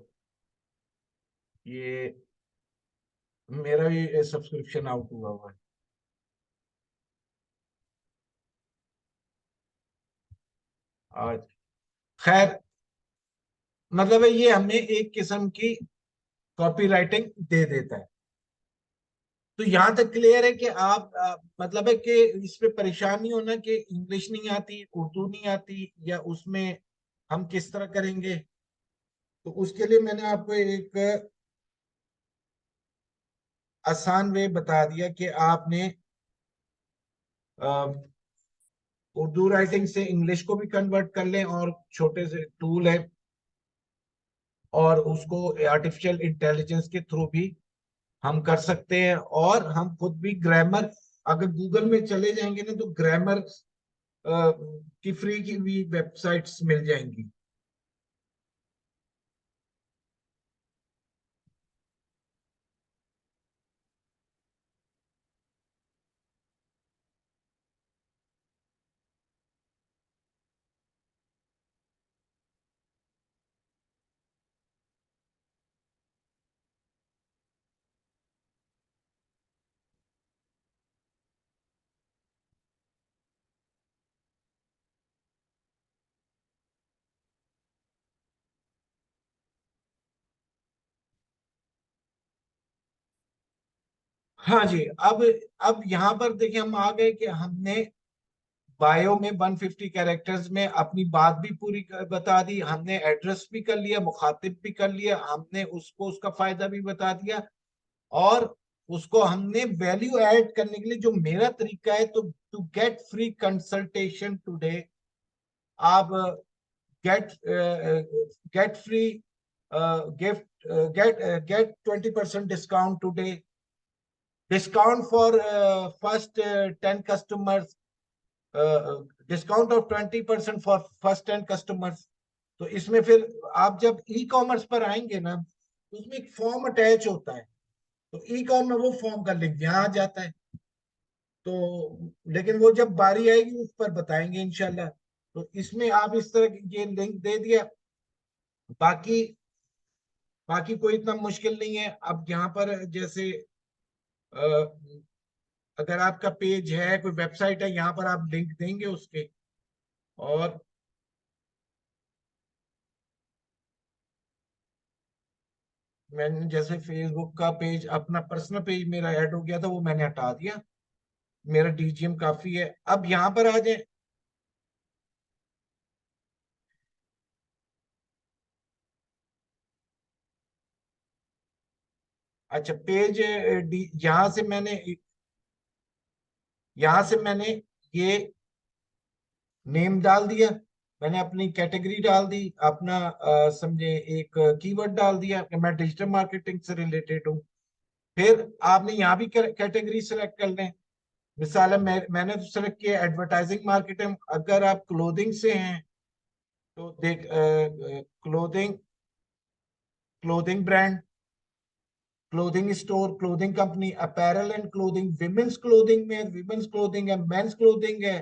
Speaker 1: ये मेरा भी सब्सक्रिप्शन आउट हुआ हुआ है आज। खैर, मतलब है ये हमें एक किस्म की कॉपी राइटिंग दे देता है। तो यहां तक क्लियर है कि आप मतलब है कि इस पे परेशान नहीं होना कि इंग्लिश नहीं आती, उर्दू नहीं आती, या उसमें हम किस तरह करेंगे। तो उसके लिए मैंने आपको एक आसान वे बता दिया कि आपने अ, उर्दू राइटिंग से इंग्लिश को भी कन्वर्ट कर लें, और छोटे से टूल है, और उसको आर्टिफिशियल इंटेलिजेंस के थ्रू भी हम कर सकते हैं। और हम खुद भी ग्रामर, अगर गूगल में चले जाएंगे ना, तो ग्रामर की फ्री की भी वेबसाइट्स मिल जाएंगी। हाँ जी। अब यहाँ पर देखिए, हम आ गए कि हमने बायो में 150 कैरेक्टर्स में अपनी बात भी पूरी बता दी, हमने एड्रेस भी कर लिया, मुखातिब भी कर लिया, हमने उसको उसका फायदा भी बता दिया। और उसको हमने वैल्यू ऐड करने के लिए जो मेरा तरीका है, तो to get free consultation today, आप get get free gift, get 20% discount today, discount for first 10 customers, discount off 20% for first 10 customers. तो इसमें फिर आप जब ई कॉमर्स पर आएंगे ना, तो उसमें एक फॉर्म अटैच होता है, तो ई कॉम में वो फॉर्म का लिंक यहाँ आ जाता है। तो लेकिन वो जब बारी आएगी उस पर बताएंगे इंशाल्लाह। तो इसमें आप इस तरह ये लिंक दे दिया। बाकी बाकी कोई इतना मुश्किल नहीं है। अब यहाँ पर जैसे अ, अगर आपका पेज है, कोई वेबसाइट है, यहाँ पर आप लिंक देंगे उसके, और मैंने जैसे फेसबुक का पेज, अपना पर्सनल पेज मेरा ऐड हो गया था, वो मैंने हटा दिया। मेरा डीजीएम काफी है। अब यहाँ पर आ जाए। अच्छा, पेज यहाँ से मैंने, यहाँ से मैंने ये नेम डाल दिया, मैंने अपनी कैटेगरी डाल दी, अपना समझे एक कीवर्ड डाल दिया कि मैं डिजिटल मार्केटिंग से रिलेटेड हूँ। फिर आपने यहाँ भी कैटेगरी सेलेक्ट कर लें। मिसाल है, मैंने तो सेलेक्ट किया एडवर्टाइजिंग मार्केटिंग। अगर आप क्लोथिंग से हैं तो देख, clothing, clothing brand, clothing store, clothing company, apparel and clothing, women's clothing में विमेन्स क्लोथिंग है, मेंस क्लोथिंग है,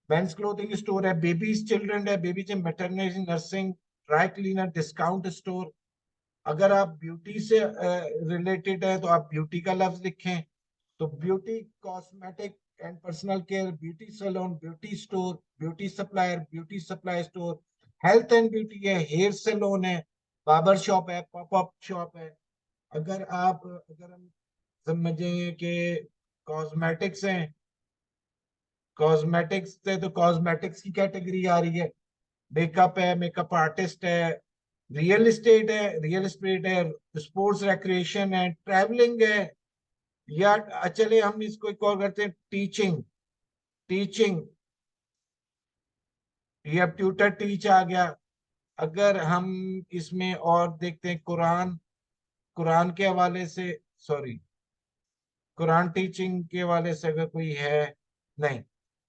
Speaker 1: मेंस क्लोथिंग स्टोर है, बेबीज चिल्ड्रन है, babies maternity nursing, dry cleaner, discount store. अगर आप ब्यूटी से रिलेटेड है तो आप ब्यूटी का लफ्ज लिखें, तो beauty cosmetic and personal care, beauty salon, beauty store, beauty supplier, beauty supply store, health and beauty है, हेयर सैलून है, बार्बर शॉप है, पॉपअप शॉप है। अगर हम समझें कि कॉस्मेटिक्स हैं, कॉस्मेटिक्स से तो कॉस्मेटिक्स की कैटेगरी आ रही है, मेकअप है, मेकअप आर्टिस्ट है, रियल एस्टेट है, रियल एस्टेट है, स्पोर्ट्स रिक्रिएशन है, ट्रैवलिंग है, या चले हम इसको एक और करते हैं, टीचिंग, टीचिंग, ये अब ट्यूटर टीच आ गया। अगर हम इसमें और देखते हैं, कुरान, कुरान के हवाले से, सॉरी, कुरान टीचिंग के हवाले से अगर कोई है, नहीं,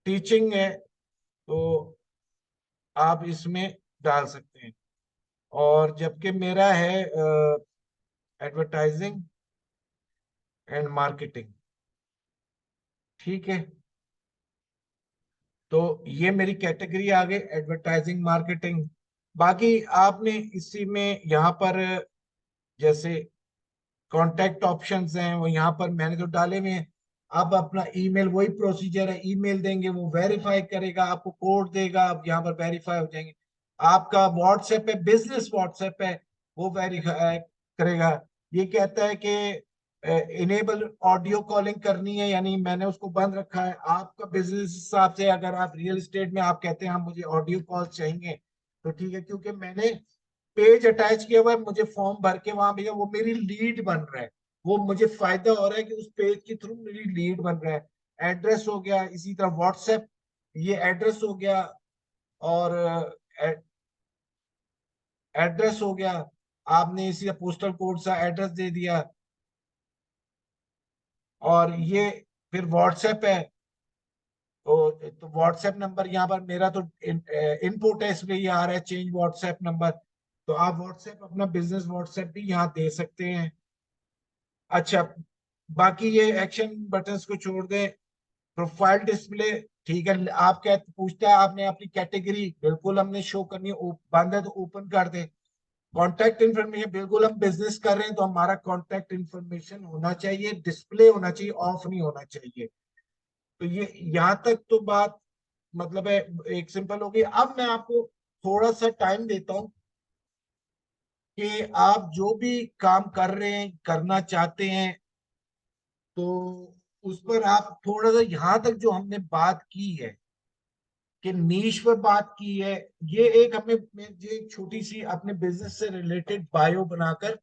Speaker 1: टीचिंग है, तो आप इसमें डाल सकते हैं। और जबकि मेरा है एडवर्टाइजिंग एंड मार्केटिंग, ठीक है। तो ये मेरी कैटेगरी आ गई, एडवर्टाइजिंग मार्केटिंग। बाकी आपने इसी में यहाँ पर जैसे कॉन्टैक्ट ऑप्शंस हैं, वो यहाँ पर मैंने तो डाले हुए हैं। आप अपना ईमेल, वही प्रोसीजर है, ईमेल देंगे, वो वेरीफाई करेगा, आपको कोड देगा, आप यहाँ पर वेरीफाई हो जाएंगे। आपका व्हाट्सएप है, बिजनेस व्हाट्सएप है, वो वेरीफाई करेगा। ये कहता है कि इनेबल ऑडियो कॉलिंग करनी है, यानी मैंने उसको बंद रखा है। आपका बिजनेस हिसाब से, अगर आप रियल एस्टेट में आप कहते हैं हाँ मुझे ऑडियो कॉल चाहिए, तो ठीक है, क्योंकि मैंने पेज अटैच किया हुआ है, मुझे फॉर्म भर के वहां भेजा, वो मेरी लीड बन रहा है। वो मुझे फायदा हो रहा है कि उस पेज के थ्रू मेरी लीड बन रहा है। एड्रेस हो गया, इसी तरह व्हाट्सएप, ये एड्रेस हो गया, और एड्रेस हो गया, आपने इसी पोस्टल कोड सा एड्रेस दे दिया। और ये फिर व्हाट्सएप है, तो व्हाट्सएप नंबर यहाँ पर मेरा तो इनपुट है, इसलिए ये आ रहा है चेंज व्हाट्सएप नंबर। तो आप व्हाट्सएप, अपना बिजनेस व्हाट्सएप भी यहाँ दे सकते हैं। अच्छा, बाकी ये एक्शन बटन्स को छोड़ दें। प्रोफाइल डिस्प्ले, ठीक है, आप क्या पूछता है, आपने अपनी कैटेगरी बिल्कुल हमने शो करनी है, बंद है तो ओपन कर दे। कॉन्टैक्ट इन्फॉर्मेशन, बिल्कुल हम बिजनेस कर रहे हैं तो हमारा कॉन्टैक्ट इन्फॉर्मेशन होना चाहिए, डिस्प्ले होना चाहिए, ऑफ नहीं होना चाहिए। तो ये यहाँ तक तो बात मतलब है, एक सिंपल हो गई। अब मैं आपको थोड़ा सा टाइम देता हूँ कि आप जो भी काम कर रहे हैं, करना चाहते हैं, तो उस पर आप थोड़ा सा, यहाँ तक जो हमने बात की है कि नीश पर बात की है, ये एक हमें, ये एक छोटी सी अपने बिजनेस से रिलेटेड बायो बनाकर,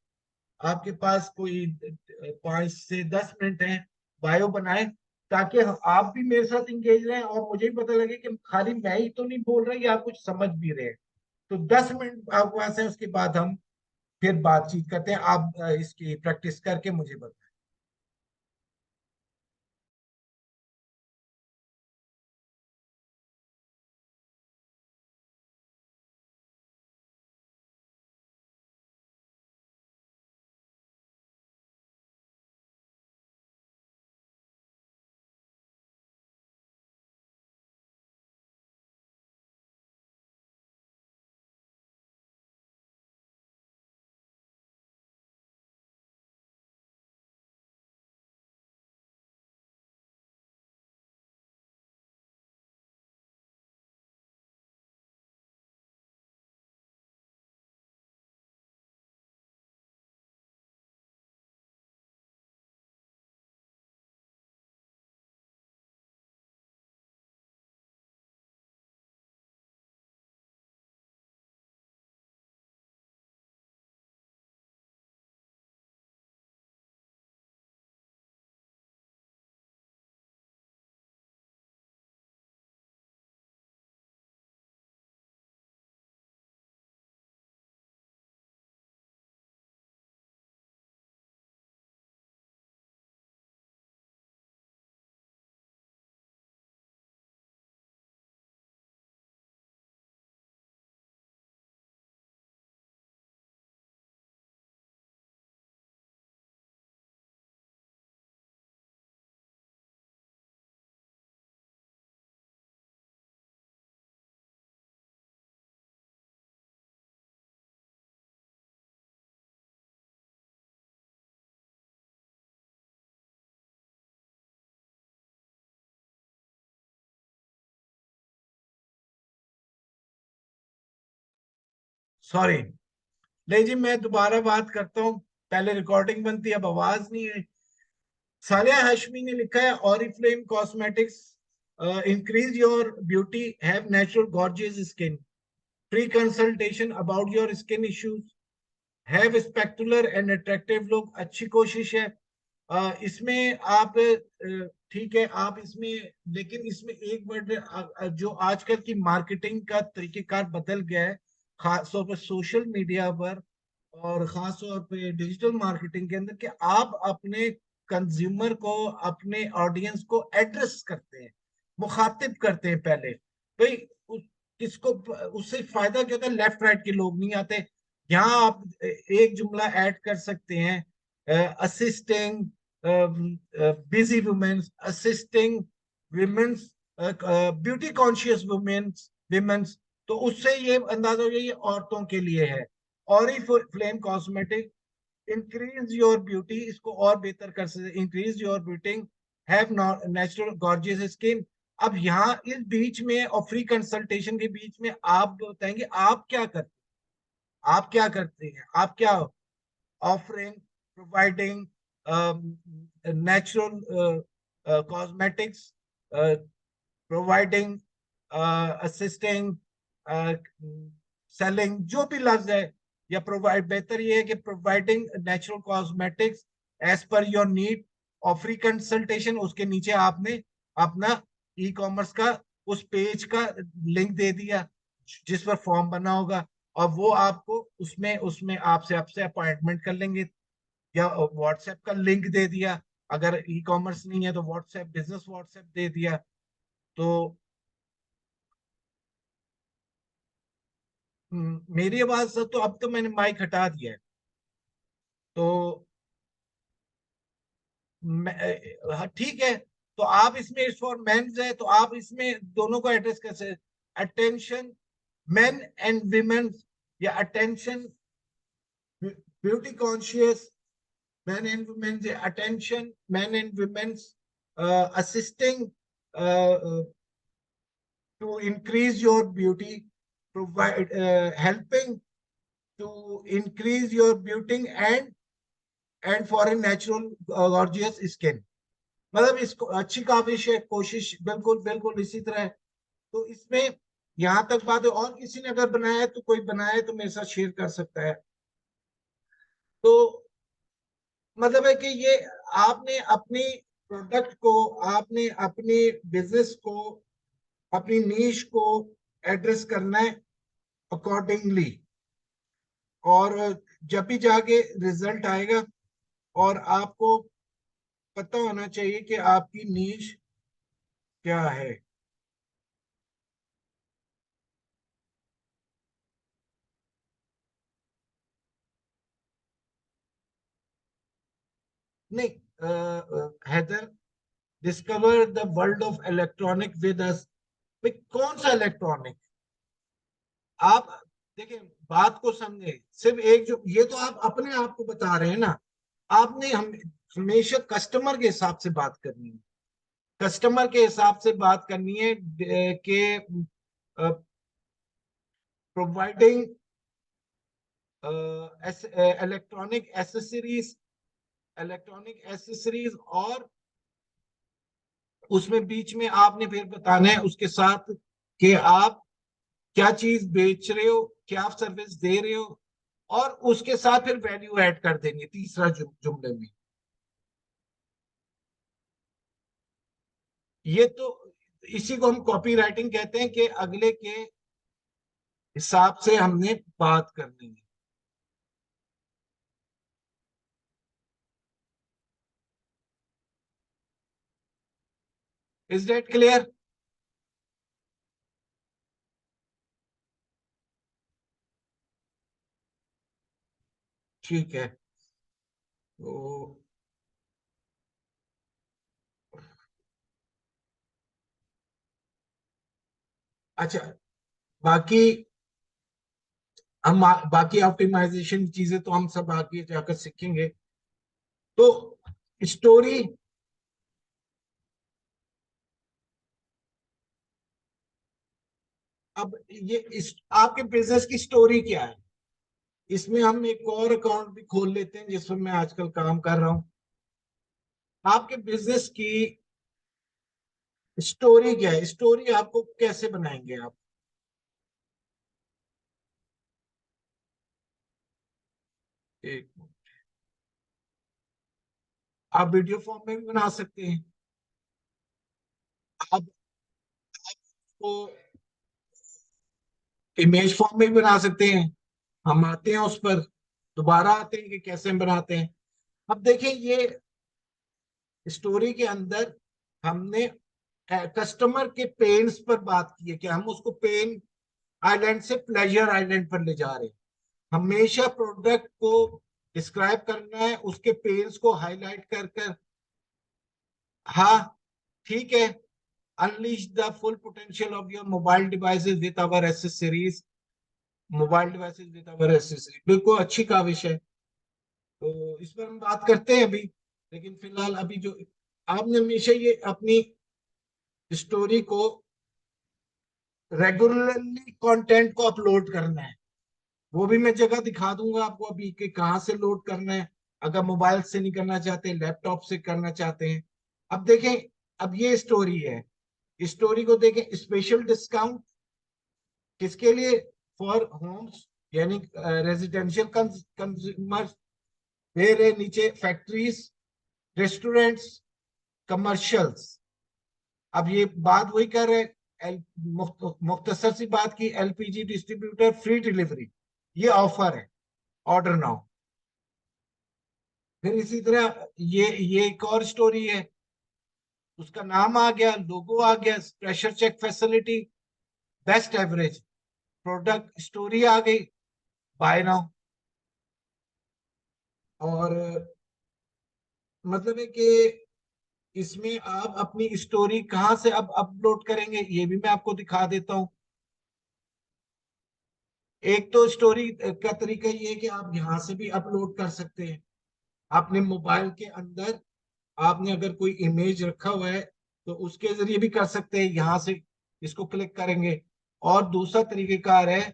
Speaker 1: आपके पास कोई 5 से 10 मिनट है, बायो बनाए, ताकि आप भी मेरे साथ इंगेज रहें और मुझे भी पता लगे कि खाली मैं ही तो नहीं बोल रहा, या आप कुछ समझ भी रहे हैं। तो 10 मिनट आपके पास है, उसके बाद हम फिर बातचीत करते हैं। आप इसकी प्रैक्टिस करके मुझे बताएं। सॉरी, ले जी मैं दोबारा बात करता हूँ, पहले रिकॉर्डिंग बनती है, अब आवाज नहीं है। सालिया हाशमी ने लिखा है, Oriflame cosmetics increase your beauty, have natural gorgeous skin, free consultation about your skin issues, have स्पेक्टुलर and attractive look. अच्छी कोशिश है। इसमें आप ठीक है, आप इसमें, लेकिन इसमें एक वर्ड जो आजकल की मार्केटिंग का तरीकेकार बदल गया है, खास तौर पर सोशल मीडिया पर और खास तौर पे डिजिटल मार्केटिंग के अंदर, कि आप अपने कंज्यूमर को, अपने ऑडियंस को एड्रेस करते हैं, मुखातिब करते हैं पहले। भाई किसको, उससे फायदा क्या होता है, लेफ्ट राइट के लोग नहीं आते। यहाँ आप एक जुमला ऐड कर सकते हैं, assisting busy womens, assisting womens, beauty conscious womens womens, तो उससे ये अंदाजा हो गया ये औरतों के लिए है। Oriflame cosmetic increase your beauty, इसको और बेहतर कर सकते, increase your beauty, have natural gorgeous skin. अब यहाँ इस बीच में और फ्री कंसल्टेशन के बीच में आप बताएंगे आप क्या करते, आप क्या करते हैं, आप क्या offering, providing natural cosmetics, providing, assisting, selling, जो भी लफ्ज है, या प्रोवाइड, बेहतर ये है कि providing natural cosmetics as per your need, और फ्री कंसल्टेशन। उसके नीचे आपने अपना ई कॉमर्स का उस पेज का लिंक दे दिया जिस पर फॉर्म बना होगा, और वो आपको उसमें उसमें आपसे आपसे अपॉइंटमेंट कर लेंगे, या व्हाट्सएप का लिंक दे दिया, अगर ई कॉमर्स नहीं है तो व्हाट्सएप, बिजनेस व्हाट्सएप दे दिया। तो मेरी आवाज से तो अब तो मैंने माइक हटा दिया है। तो हाँ ठीक है, तो आप इसमें इट्स फॉर मेंस है, तो आप इसमें दोनों को एड्रेस कैसे, अटेंशन मेन एंड विमेन्स, या attention beauty conscious men and women's attention, men and women's assisting to increase your beauty, provide helping to increase your beauty and for a natural gorgeous skin। मतलब इसको अच्छी काबिश है, कोशिश बिल्कुल बिल्कुल इसी तरह है। तो इसमें यहाँ तक बात है, और किसी ने अगर बनाया है तो कोई बनाया है तो मेरे साथ शेयर कर सकता है। तो मतलब है कि ये आपने अपनी प्रोडक्ट को, आपने अपनी बिजनेस को, अपनी नीश को एड्रेस करना है अकॉर्डिंगली, और जब भी जाके रिजल्ट आएगा, और आपको पता होना चाहिए कि आपकी नीश क्या है। नहीं Haider, discover the world of electronic with us. कौन सा इलेक्ट्रॉनिक, आप देखिए, बात को समझे, सिर्फ एक जो ये तो आप अपने आप को बता रहे हैं ना, आपने हमेशा कस्टमर के हिसाब से बात करनी है, कस्टमर के हिसाब से बात करनी है कि providing electronic accessories, electronic accessories, और उसमें बीच में आपने फिर बताना है उसके साथ कि आप क्या चीज बेच रहे हो, क्या आप सर्विस दे रहे हो, और उसके साथ फिर वैल्यू ऐड कर देंगे तीसरा जुमले में। ये तो इसी को हम कॉपी राइटिंग कहते हैं, कि अगले के हिसाब से हमने बात करनी है। Is that clear? ठीक है। तो अच्छा, बाकी हम बाकी ऑप्टिमाइजेशन चीजें तो हम सब आगे जाकर सीखेंगे। तो स्टोरी, अब ये आपके बिजनेस की स्टोरी क्या है? इसमें हम एक और अकाउंट भी खोल लेते हैं जिसमें मैं आजकल काम कर रहा हूं। आपके बिजनेस की स्टोरी क्या है, स्टोरी आपको कैसे बनाएंगे आप? एक, आप वीडियो फॉर्म में भी बना सकते हैं। आप वो इमेज फॉर्म में भी बना सकते हैं। हम आते हैं उस पर, दोबारा आते हैं कि कैसे हम बनाते हैं। अब देखें, ये स्टोरी के अंदर हमने कस्टमर के पेन्स पर बात की है कि हम उसको पेन आइलैंड से प्लेजर आइलैंड पर ले जा रहे हैं। हमेशा प्रोडक्ट को डिस्क्राइब करना है, उसके पेन्स को हाईलाइट कर कर। हाँ, ठीक है। Unleash the full potential of your mobile devices with our accessories, mobile devices with our accessories, बिल्कुल अच्छी काविश है। तो इस पर हम बात करते हैं अभी। लेकिन फिलहाल अभी जो आपने हमेशा ये अपनी स्टोरी को रेगुलरली कंटेंट को अपलोड करना है। वो भी मैं जगह दिखा दूंगा आपको अभी कि कहाँ से लोड करना है। अगर मोबाइल से नहीं करना चाहते, लैपटॉप से करना चाहते हैं। अब देखें, अब ये स्टोरी है। स्टोरी को देखें, स्पेशल डिस्काउंट किसके लिए? फॉर होम्स, यानी रेजिडेंशियल कंज्यूमर। फिर है नीचे फैक्ट्रीज, रेस्टोरेंट्स, कमर्शियल्स। अब ये बात वही कर रहे हैं, मुख्तसर सी बात की, एलपीजी डिस्ट्रीब्यूटर फ्री डिलीवरी, ये ऑफर है, ऑर्डर नाउ। फिर इसी तरह ये एक और स्टोरी है, उसका नाम आ गया, लोगो आ गया, pressure check facility, best average, product story आ गई, बाय नाउ। और मतलब है कि इसमें आप अपनी स्टोरी कहाँ से अब अपलोड करेंगे ये भी मैं आपको दिखा देता हूँ। एक तो स्टोरी का तरीका ये है कि आप यहाँ से भी अपलोड कर सकते हैं। आपने मोबाइल के अंदर आपने अगर कोई इमेज रखा हुआ है तो उसके जरिए भी कर सकते हैं, यहाँ से इसको क्लिक करेंगे। और दूसरा तरीकेकार है,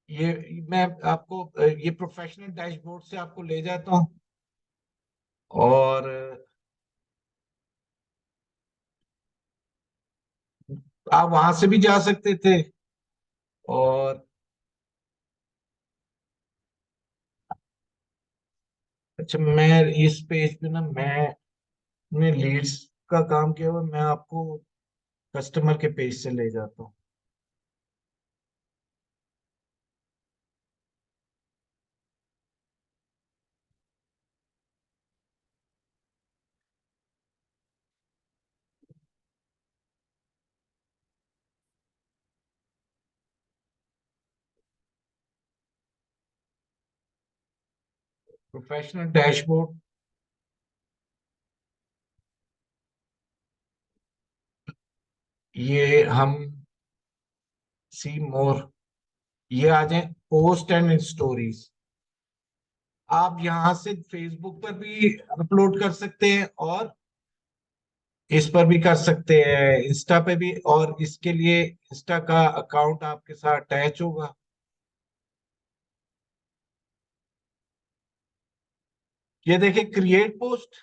Speaker 1: ये मैं आपको ये प्रोफेशनल डैशबोर्ड से आपको ले जाता हूँ। और आप वहां से भी जा सकते थे। और अच्छा, मैं इस पेज पे ना, मैंने लीड्स का काम किया हुआ, मैं आपको कस्टमर के पेज से ले जाता हूँ। प्रोफेशनल डैशबोर्ड, ये हम सी मोर, ये आ जाए पोस्ट एंड स्टोरीज। आप यहाँ से फेसबुक पर भी अपलोड कर सकते हैं और इस पर भी कर सकते हैं, इंस्टा पे भी। और इसके लिए इंस्टा का अकाउंट आपके साथ अटैच होगा। ये देखिए क्रिएट पोस्ट,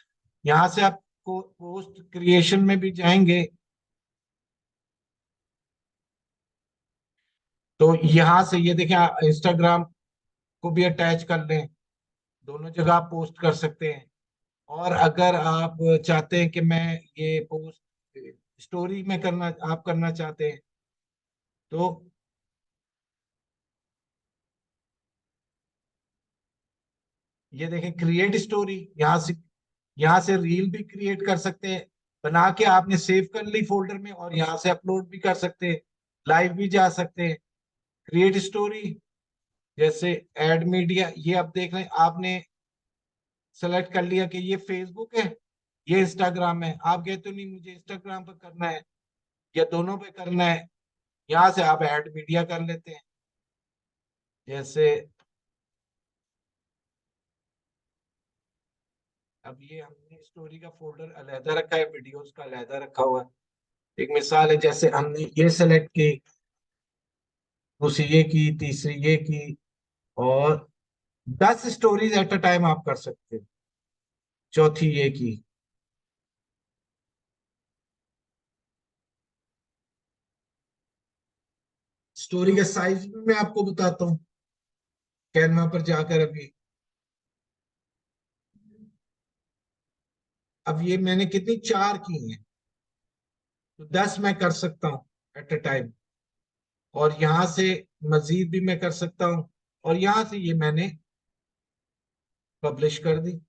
Speaker 1: यहाँ से आपको पोस्ट क्रिएशन में भी जाएंगे तो यहाँ से ये देखिए इंस्टाग्राम को भी अटैच कर लें, दोनों जगह आप पोस्ट कर सकते हैं। और अगर आप चाहते हैं कि मैं ये पोस्ट स्टोरी में करना, आप करना चाहते हैं तो ये देखें क्रिएट स्टोरी, यहाँ से रील भी क्रिएट कर सकते हैं। बना के आपने सेव कर ली फोल्डर में और यहाँ से अपलोड भी कर सकते हैं, लाइव भी जा सकते हैं। क्रिएट स्टोरी, जैसे एड मीडिया, ये आप देख रहे हैं, आपने सेलेक्ट कर लिया कि ये फेसबुक है, ये इंस्टाग्राम है। आप कहते हो नहीं मुझे इंस्टाग्राम पर करना है, या दोनों पे करना है, यहाँ से आप ऐड मीडिया कर लेते हैं। जैसे अब ये हमने स्टोरी का फोल्डर अलहदा रखा है, वीडियोस का अलहदा रखा हुआ है। एक मिसाल है, जैसे हमने ये सेलेक्ट की, दूसरी ये की, तीसरी ये की, और 10 स्टोरीज एट अ टाइम आप कर सकते हैं, चौथी ये की। स्टोरी का साइज भी मैं आपको बताता हूँ, कैनवा पर जाकर अभी। अब ये मैंने कितनी, 4 की हैं, तो 10 मैं कर सकता हूँ एट अ टाइम। और यहां से मजीद भी मैं कर सकता हूँ, और यहां से ये मैंने पब्लिश कर दी,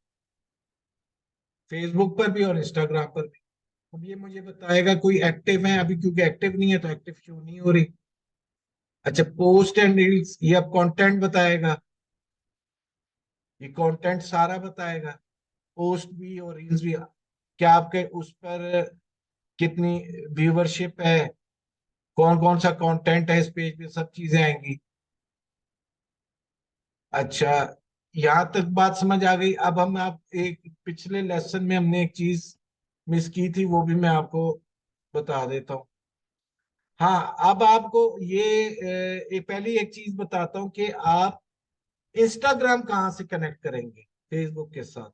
Speaker 1: फेसबुक पर भी और इंस्टाग्राम पर भी। अब ये मुझे बताएगा कोई एक्टिव है अभी, क्योंकि एक्टिव नहीं है तो एक्टिव क्यों नहीं हो रही। अच्छा, पोस्ट एंड रील्स, ये अब कंटेंट बताएगा, ये कंटेंट सारा बताएगा, पोस्ट भी और रील्स भी। क्या आपके उस पर कितनी व्यूवरशिप है, कौन कौन सा कंटेंट है इस पेज पे, सब चीजें आएंगी। अच्छा, यहां तक बात समझ आ गई। अब हम, आप एक पिछले लेसन में हमने एक चीज मिस की थी, वो भी मैं आपको बता देता हूँ। हाँ, अब आपको पहली एक चीज बताता हूँ कि आप इंस्टाग्राम कहाँ से कनेक्ट करेंगे फेसबुक के साथ।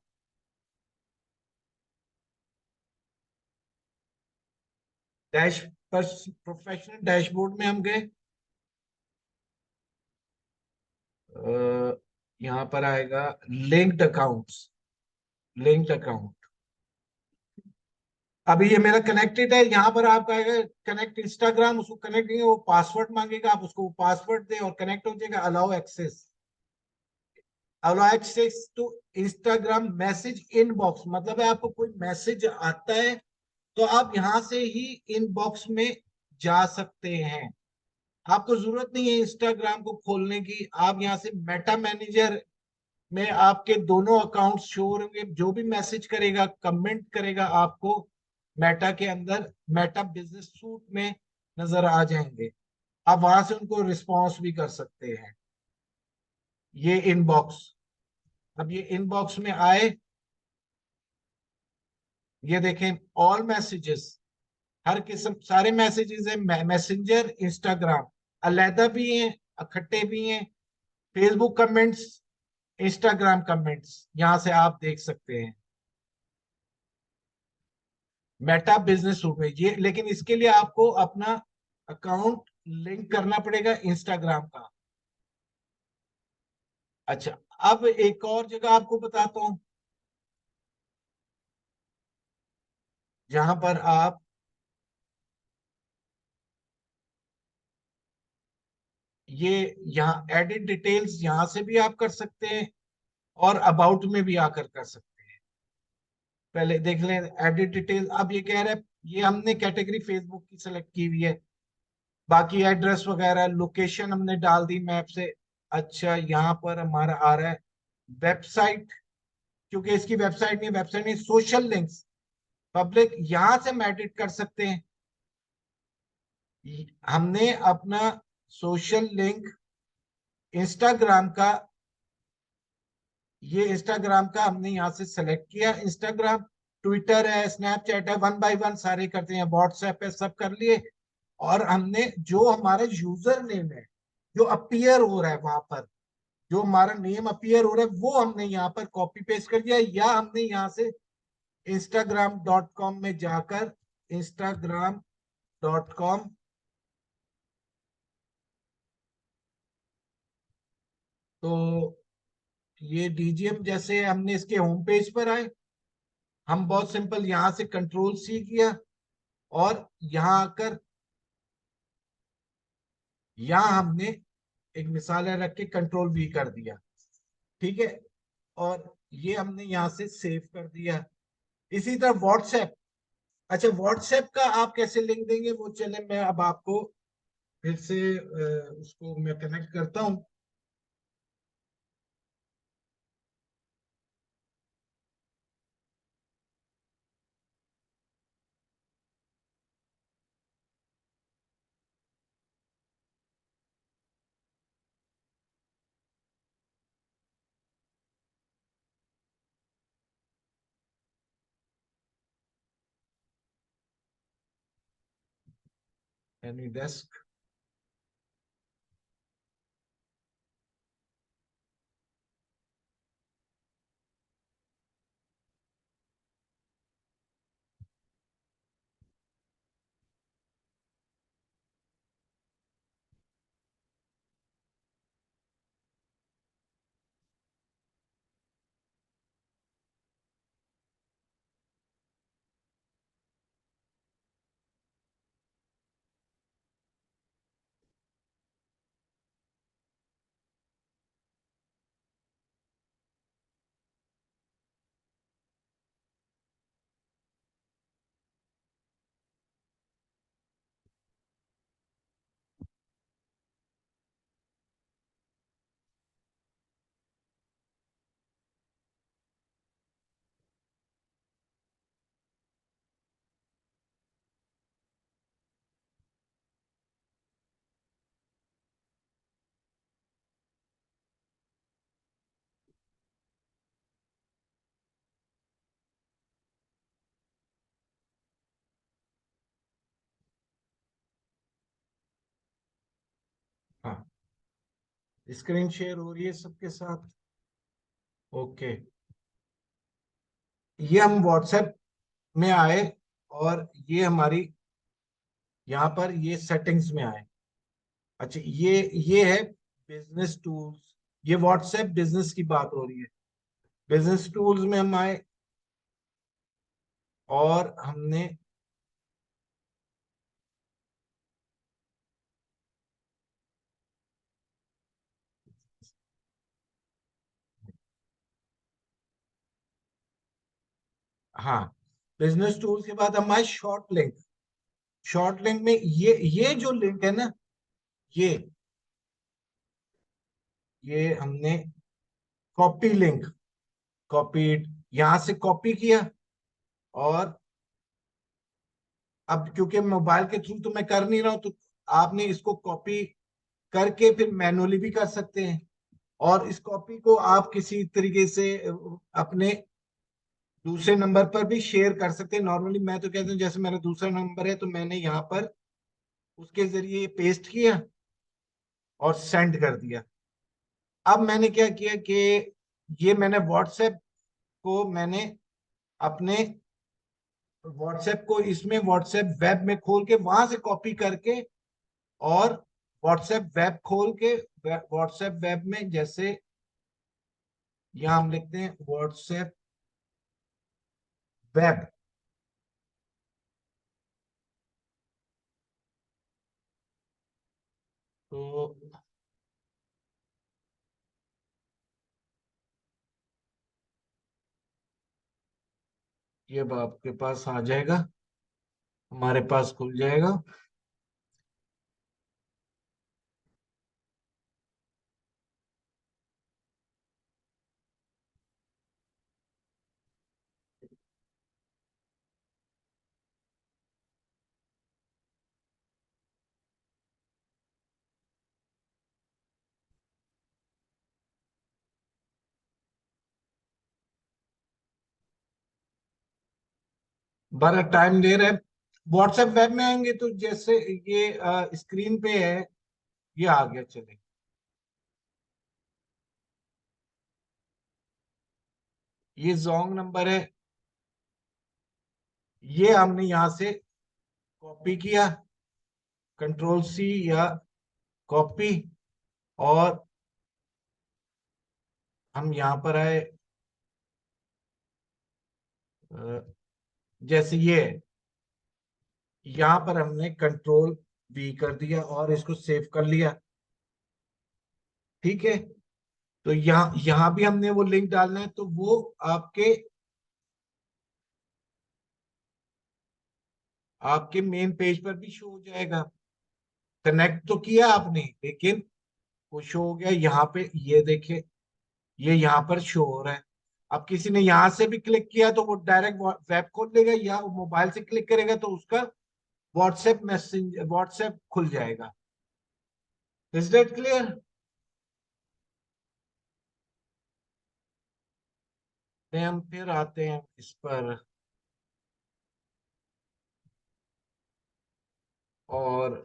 Speaker 1: डैश पर, प्रोफेशनल डैशबोर्ड में हम गए, यहाँ पर आएगा लिंक्ड अकाउंट्स, लिंक्ड अकाउंट। अभी ये मेरा कनेक्टेड है, यहाँ पर आपका आएगा कनेक्ट इंस्टाग्राम, उसको कनेक्ट करेंगे, वो पासवर्ड मांगेगा, आप उसको पासवर्ड दें और कनेक्ट हो जाएगा। Allow access, allow access to Instagram message inbox, मतलब है आपको कोई मैसेज आता है तो आप यहां से ही इनबॉक्स में जा सकते हैं। आपको जरूरत नहीं है इंस्टाग्राम को खोलने की, आप यहाँ से मेटा मैनेजर में आपके दोनों अकाउंट शो होंगे। जो भी मैसेज करेगा, कमेंट करेगा, आपको मेटा के अंदर, मेटा बिजनेस सूट में नजर आ जाएंगे। आप वहां से उनको रिस्पॉन्स भी कर सकते हैं। ये इनबॉक्स, अब ये इनबॉक्स में आए, ये देखें ऑल मैसेजेस, हर किस्म सारे मैसेजेस हैं। मैसेंजर, इंस्टाग्राम अलहदा भी हैं, इकट्ठे भी हैं। फेसबुक कमेंट्स, इंस्टाग्राम कमेंट्स, यहां से आप देख सकते हैं मेटा बिजनेस सूट में ये। लेकिन इसके लिए आपको अपना अकाउंट लिंक करना पड़ेगा इंस्टाग्राम का। अच्छा, अब एक और जगह आपको बताता हूं, जहां पर आप ये, यहाँ एडिट डिटेल्स, यहां से भी आप कर सकते हैं, और अबाउट में भी आकर कर सकते हैं। पहले देख लें एडिट डिटेल। अब ये कह रहा है, ये हमने कैटेगरी फेसबुक की सिलेक्ट की हुई है, बाकी एड्रेस वगैरह, लोकेशन हमने डाल दी मैप से। अच्छा, यहाँ पर हमारा आ रहा है वेबसाइट, क्योंकि इसकी वेबसाइट नहीं, सोशल लिंक्स पब्लिक, यहां से हम एडिट कर सकते हैं। हमने अपना सोशल लिंक इंस्टाग्राम का, ये इंस्टाग्राम का हमने यहाँ से सेलेक्ट किया। इंस्टाग्राम, ट्विटर है, स्नैपचैट है, वन बाय वन सारे करते हैं, व्हाट्सएप है, सब कर लिए। और हमने जो हमारा यूजर नेम है, जो अपीयर हो रहा है वहां पर, जो हमारा नेम अपीयर हो रहा है, वो हमने यहाँ पर कॉपी पेस्ट कर दिया, या हमने यहाँ से instagram.com में जाकर instagram.com, तो ये डीजीएम, जैसे हमने इसके होम पेज पर आए, हम बहुत सिंपल यहाँ से कंट्रोल सी किया, और यहाँ आकर यहाँ हमने एक मिसाल है रख के कंट्रोल वी कर दिया। ठीक है, और ये हमने यहाँ से सेव कर दिया। इसी तरह व्हाट्सएप। अच्छा, व्हाट्सएप का आप कैसे लिंक देंगे, वो चले मैं अब आपको फिर से उसको मैं कनेक्ट करता हूँ। Any desk. हाँ, स्क्रीन शेयर हो रही है सबके साथ। ओके, ये हम व्हाट्सएप में आए और ये हमारी यहाँ पर ये सेटिंग्स में आए। अच्छा, ये है बिजनेस टूल्स। ये व्हाट्सएप बिजनेस की बात हो रही है। बिजनेस टूल्स में हम आए और हमने, हाँ, बिजनेस टूल्स के बाद हम आए शॉर्ट लिंक। शॉर्ट लिंक में ये जो लिंक है ना, ये ये हमने कॉपी लिंक, कॉपीड, यहां से कॉपी किया। और अब क्योंकि मोबाइल के थ्रू तो मैं कर नहीं रहा हूं, तो आपने इसको कॉपी करके फिर मैनुअली भी कर सकते हैं। और इस कॉपी को आप किसी तरीके से अपने दूसरे नंबर पर भी शेयर कर सकते हैं। नॉर्मली मैं तो कहता हूँ, जैसे मेरा दूसरा नंबर है तो मैंने यहाँ पर उसके जरिए पेस्ट किया और सेंड कर दिया। अब मैंने क्या किया कि ये मैंने व्हाट्सएप को मैंने अपने व्हाट्सएप को इसमें व्हाट्सएप वेब में खोल के वहां से कॉपी करके, और व्हाट्सएप वेब खोल के व्हाट्सएप वेब में जैसे यहां हम लिखते हैं व्हाट्सएप वेब। तो ये अब आपके पास आ जाएगा, हमारे पास खुल जाएगा। बड़ा टाइम ले रहा है। व्हाट्सएप वेब में आएंगे तो जैसे ये स्क्रीन पे है, ये आ गया, चले। ये जोंग नंबर है, ये हमने यहां से कॉपी किया, कंट्रोल सी या कॉपी। और हम यहां पर आए, अ, जैसे ये है, यहां पर हमने कंट्रोल वी कर दिया और इसको सेव कर लिया। ठीक है, तो यहाँ यहाँ भी हमने वो लिंक डालना है, तो वो आपके आपके मेन पेज पर भी शो हो जाएगा। कनेक्ट तो किया आपने, लेकिन वो शो हो गया यहाँ पे, ये देखिए, ये यहाँ पर शो हो रहा है। अब किसी ने यहाँ से भी क्लिक किया तो वो डायरेक्ट वेब खोल लेगा, या वो मोबाइल से क्लिक करेगा तो उसका व्हाट्सएप मैसेज, व्हाट्सएप खुल जाएगा। Is that clear? हम फिर आते हैं इस पर, और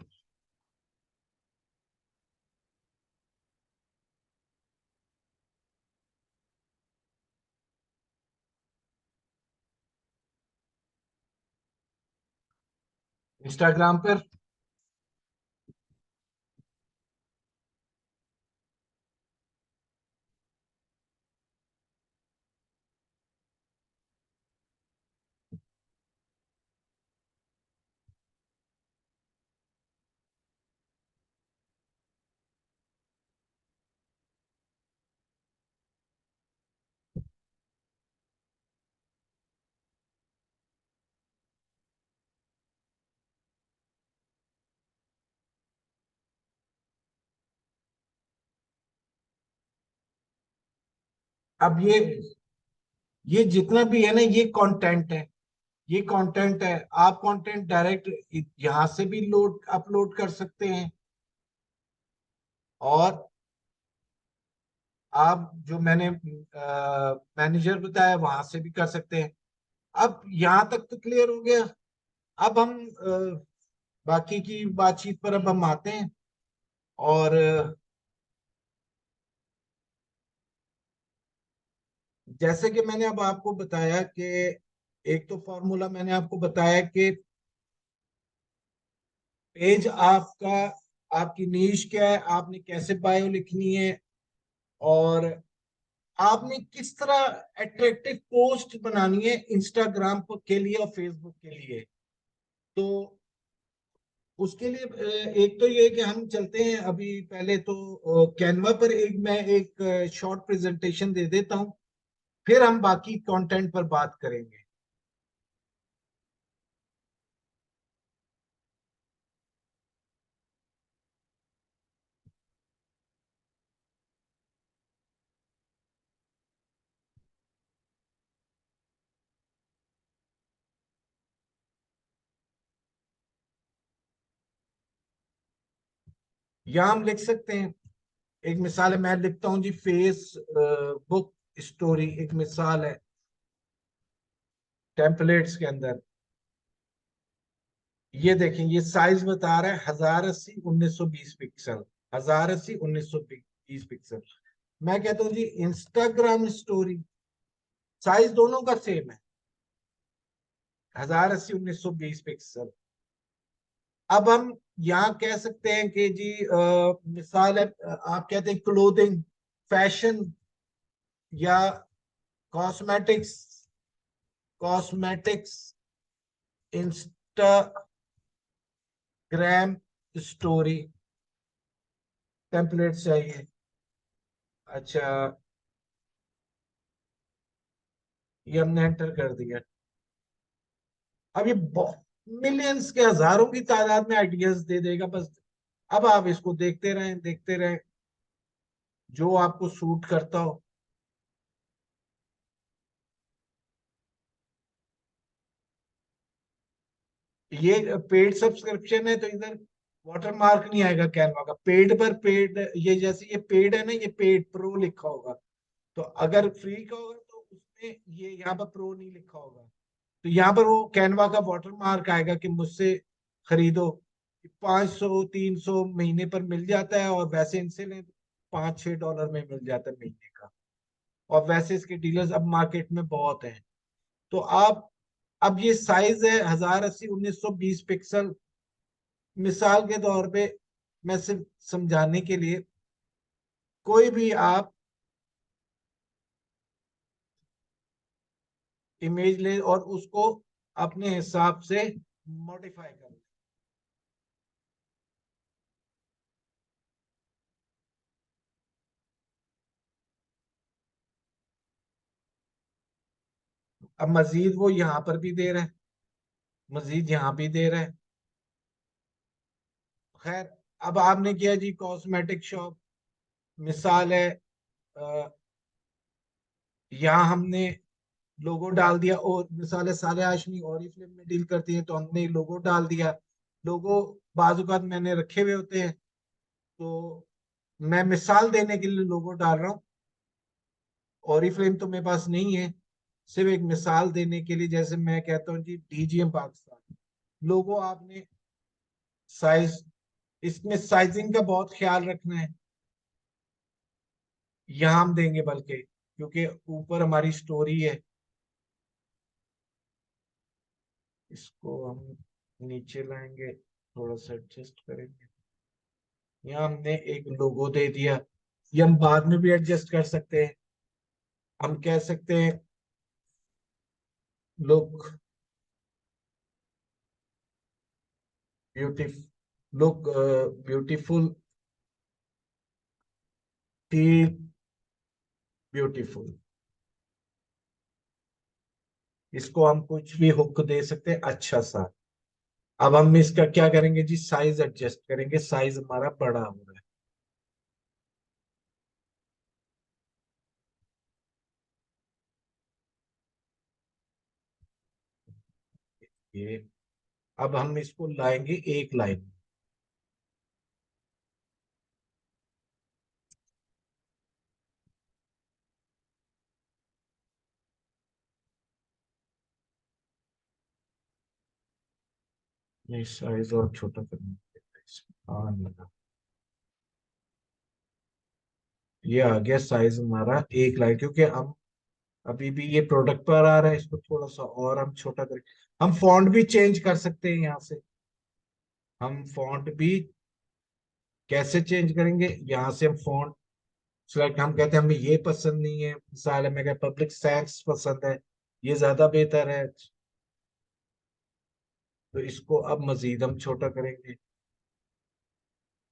Speaker 1: इंस्टाग्राम पर। अब ये जितना भी है ना, ये कंटेंट है। ये कंटेंट है। आप कंटेंट डायरेक्ट यहाँ से भी लोड अपलोड कर सकते हैं, और आप जो मैंने मैनेजर बताया वहां से भी कर सकते हैं। अब यहाँ तक तो क्लियर हो गया। अब हम बाकी की बातचीत पर अब हम आते हैं। और जैसे कि मैंने अब आपको बताया कि एक तो फॉर्मूला मैंने आपको बताया कि पेज आपका, आपकी नीश क्या है, आपने कैसे बायो लिखनी है, और आपने किस तरह अट्रैक्टिव पोस्ट बनानी है इंस्टाग्राम के लिए और फेसबुक के लिए। तो उसके लिए एक तो ये कि हम चलते हैं अभी पहले तो कैनवा पर एक मैं एक शॉर्ट प्रेजेंटेशन दे देता हूं, फिर हम बाकी कंटेंट पर बात करेंगे। या हम लिख सकते हैं, एक मिसाल है, मैं लिखता हूं जी फेस बुक स्टोरी, एक मिसाल है टेम्पलेट्स के अंदर। ये देखें, ये साइज बता रहा है 1080 1920 पिक्सल। 1080 1920 पिक्सल। मैं कहता हूँ जी इंस्टाग्राम स्टोरी, साइज दोनों का सेम है, 1080 1920 पिक्सल। अब हम यहाँ कह सकते हैं कि जी मिसाल है, आप कहते हैं क्लोथिंग, फैशन, या cosmetics, cosmetics Instagram story template चाहिए। अच्छा, ये हमने एंटर कर दिया। अब ये मिलियंस के, हजारों की तादाद में आइडियाज दे देगा बस। अब आप इसको देखते रहें, देखते रहें, जो आपको सूट करता हो। ये पेड सब्सक्रिप्शन है तो इधर वाटर मार्क नहीं आएगा कैनवा का। पेड पर पेड, ये जैसे ये पेड है ना, ये पेड प्रो लिखा होगा। तो अगर फ्री का होगा तो उसमें ये यहाँ पर प्रो नहीं लिखा होगा, तो यहाँ पर वो कैनवा का वाटर मार्क आएगा कि मुझसे खरीदो। 500 300 महीने पर मिल जाता है, और वैसे इनसे लें तो $5 6 में मिल जाता है महीने का। और वैसे इसके डीलर्स अब मार्केट में बहुत हैं। तो आप, अब ये साइज है 1080 1920 पिक्सल। मिसाल के तौर पे मैं सिर्फ समझाने के लिए, कोई भी आप इमेज ले और उसको अपने हिसाब से मॉडिफाई कर। अब मजीद वो यहाँ पर भी दे रहा है, मजीद यहाँ भी दे रहा है। खैर, अब आपने किया जी कॉस्मेटिक शॉप, मिसाल है यहाँ हमने लोगो डाल दिया, और मिसाल है साले हाशमी और ही फिल्म में डील करती है तो हमने लोगो डाल दिया। लोगो बाजुकात मैंने रखे हुए होते हैं, तो मैं मिसाल देने के लिए लोगो डाल रहा हूँ। और ही फिल्म तो मेरे पास नहीं है, सिर्फ एक मिसाल देने के लिए। जैसे मैं कहता हूँ जी डीजीएम पाकिस्तान, लोगो आपने साइज, इसमें साइजिंग का बहुत ख्याल रखना है। यहाँ हम देंगे बल्कि, क्योंकि ऊपर हमारी स्टोरी है, इसको हम नीचे लाएंगे, थोड़ा सा एडजस्ट करेंगे। यहाँ हमने एक लोगो दे दिया, ये हम बाद में भी एडजस्ट कर सकते हैं। हम कह सकते हैं look beautiful, look beautiful, feel beautiful. इसको हम कुछ भी हुक दे सकते हैं अच्छा सा। अब हम इसका क्या करेंगे जी, साइज एडजस्ट करेंगे, साइज हमारा बड़ा हो रहा है ये। अब हम इसको लाएंगे एक लाइन में, साइज और छोटा करना पड़ेगा। हाँ लगा, ये आ गया साइज हमारा एक लाइन, क्योंकि हम अभी भी ये प्रोडक्ट पर आ रहा है, इसको थोड़ा सा और हम छोटा करें। हम फॉन्ट भी चेंज कर सकते हैं यहाँ से। हम फॉन्ट भी कैसे चेंज करेंगे, यहाँ से हम फॉन्ट सिलेक्ट, हम कहते हैं हमें ये पसंद नहीं है, मिसाल है मैं कहता पब्लिक सैंक्स पसंद है, ये ज्यादा बेहतर है, तो इसको अब मजीद हम छोटा करेंगे।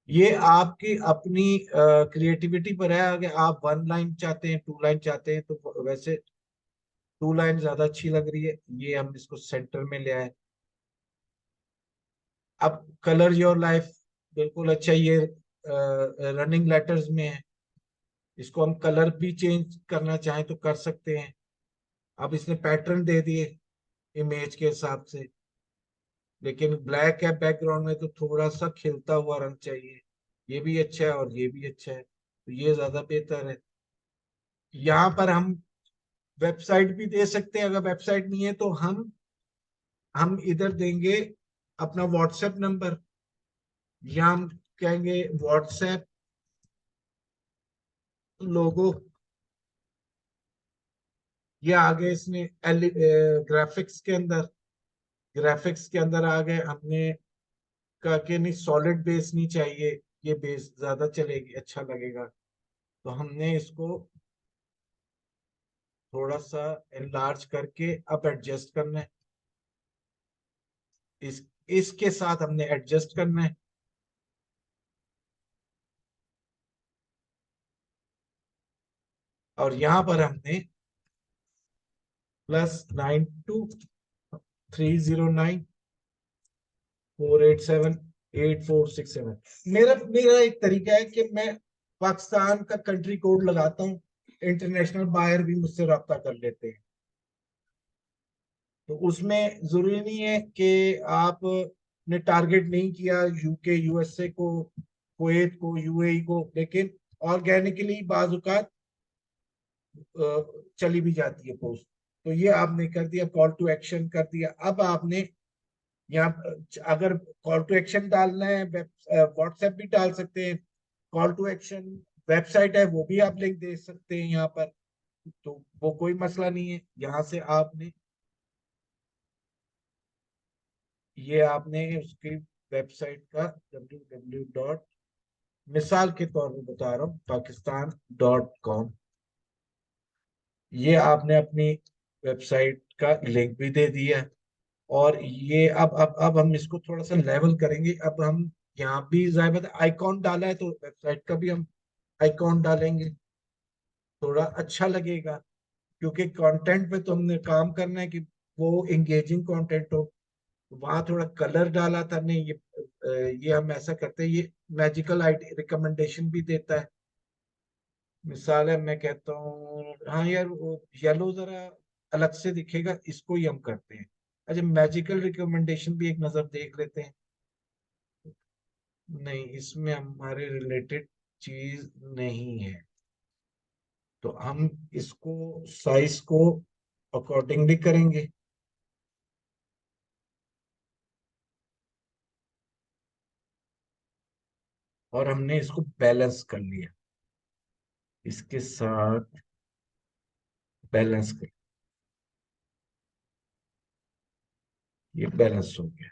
Speaker 1: ये आपकी अपनी क्रिएटिविटी पर है, अगर आप वन लाइन चाहते हैं, टू लाइन चाहते हैं, तो वैसे टू लाइन ज्यादा अच्छी लग रही है। ये हम इसको सेंटर में ले आए। अब कलर योर लाइफ बिल्कुल अच्छा, ये रनिंग लेटर्स में है, इसको हम कलर भी चेंज करना चाहें तो कर सकते हैं। अब इसने पैटर्न दे दिए इमेज के हिसाब से, लेकिन ब्लैक है बैकग्राउंड में, तो थोड़ा सा खिलता हुआ रंग चाहिए। ये भी अच्छा है और ये भी अच्छा है, तो ये ज्यादा बेहतर है। यहाँ पर हम वेबसाइट भी दे सकते हैं, अगर वेबसाइट नहीं है तो हम इधर देंगे अपना व्हाट्सएप नंबर, या हम कहेंगे व्हाट्सएप लोगो। ये आगे इसने ग्राफिक्स के अंदर, ग्राफिक्स के अंदर आ गए। हमने कहा कि नहीं, सॉलिड बेस नहीं चाहिए, ये बेस ज्यादा चलेगी, अच्छा लगेगा। तो हमने इसको थोड़ा सा एनलार्ज करके अब एडजस्ट करना है। इस इसके साथ हमने एडजस्ट करना है। और यहां पर हमने +92 309 487 8467, मेरा मेरा एक तरीका है कि मैं पाकिस्तान का कंट्री कोड लगाता हूँ, इंटरनेशनल बायर भी मुझसे रब्ता कर लेते हैं। तो उसमें जरूरी नहीं है कि आप ने टारगेट नहीं किया यूके यूएसए को, कुवैत को, यूएई को, लेकिन ऑर्गेनिकली बाजुकात चली भी जाती है पोस्ट। तो ये आपने कर दिया, कॉल टू एक्शन कर दिया। अब आपने यहाँ अगर कॉल टू एक्शन डालना है, व्हाट्सएप भी डाल सकते हैं। कॉल टू एक्शन वेबसाइट है, वो भी आप लिंक दे सकते हैं यहाँ पर, तो वो कोई मसला नहीं है। यहाँ से आपने, ये आपने उसकी वेबसाइट का www. मिसाल के तौर पर बता रहा हूँ, Pakistan.com, ये आपने अपनी वेबसाइट का लिंक भी दे दिया। और ये अब हम इसको थोड़ा सा लेवल करेंगे। अब हम यहाँ भी जाहिर आइकॉन डाला है, तो वेबसाइट का भी हम आइकॉन डालेंगे, थोड़ा अच्छा लगेगा। क्योंकि कंटेंट पे तो हमने काम करना है कि वो एंगेजिंग कंटेंट हो। वहां थोड़ा कलर डाला था, नहीं ये हम ऐसा करते हैं, ये मैजिकल आईडी रिकमेंडेशन भी देता है। मिसाल है मैं कहता हूँ, हाँ यार वो येलो जरा अलग से दिखेगा, इसको ही हम करते हैं। अच्छा, मैजिकल रिकमेंडेशन भी एक नजर देख लेते हैं। नहीं, इसमें हमारे रिलेटेड चीज नहीं है, तो हम इसको साइज को अकॉर्डिंगली करेंगे। और हमने इसको बैलेंस कर लिया, इसके साथ बैलेंस कर, ये बैलेंस हो गया।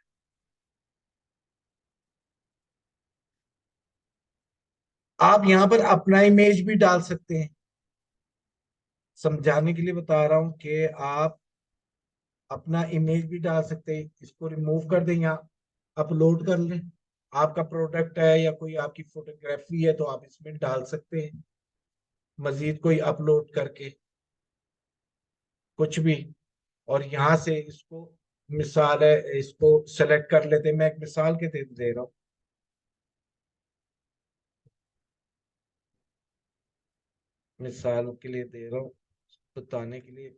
Speaker 1: आप यहाँ पर अपना इमेज भी डाल सकते हैं। समझाने के लिए बता रहा हूं कि आप अपना इमेज भी डाल सकते हैं। इसको रिमूव कर दें या अपलोड कर लें। आपका प्रोडक्ट है या कोई आपकी फोटोग्राफी है तो आप इसमें डाल सकते हैं मजीद कोई अपलोड करके कुछ भी। और यहाँ से इसको, मिसाल है, इसको सेलेक्ट कर लेते हैं। मैं एक मिसाल के दे रहा हूँ, मिसाल के लिए दे रहा हूँ बताने के लिए।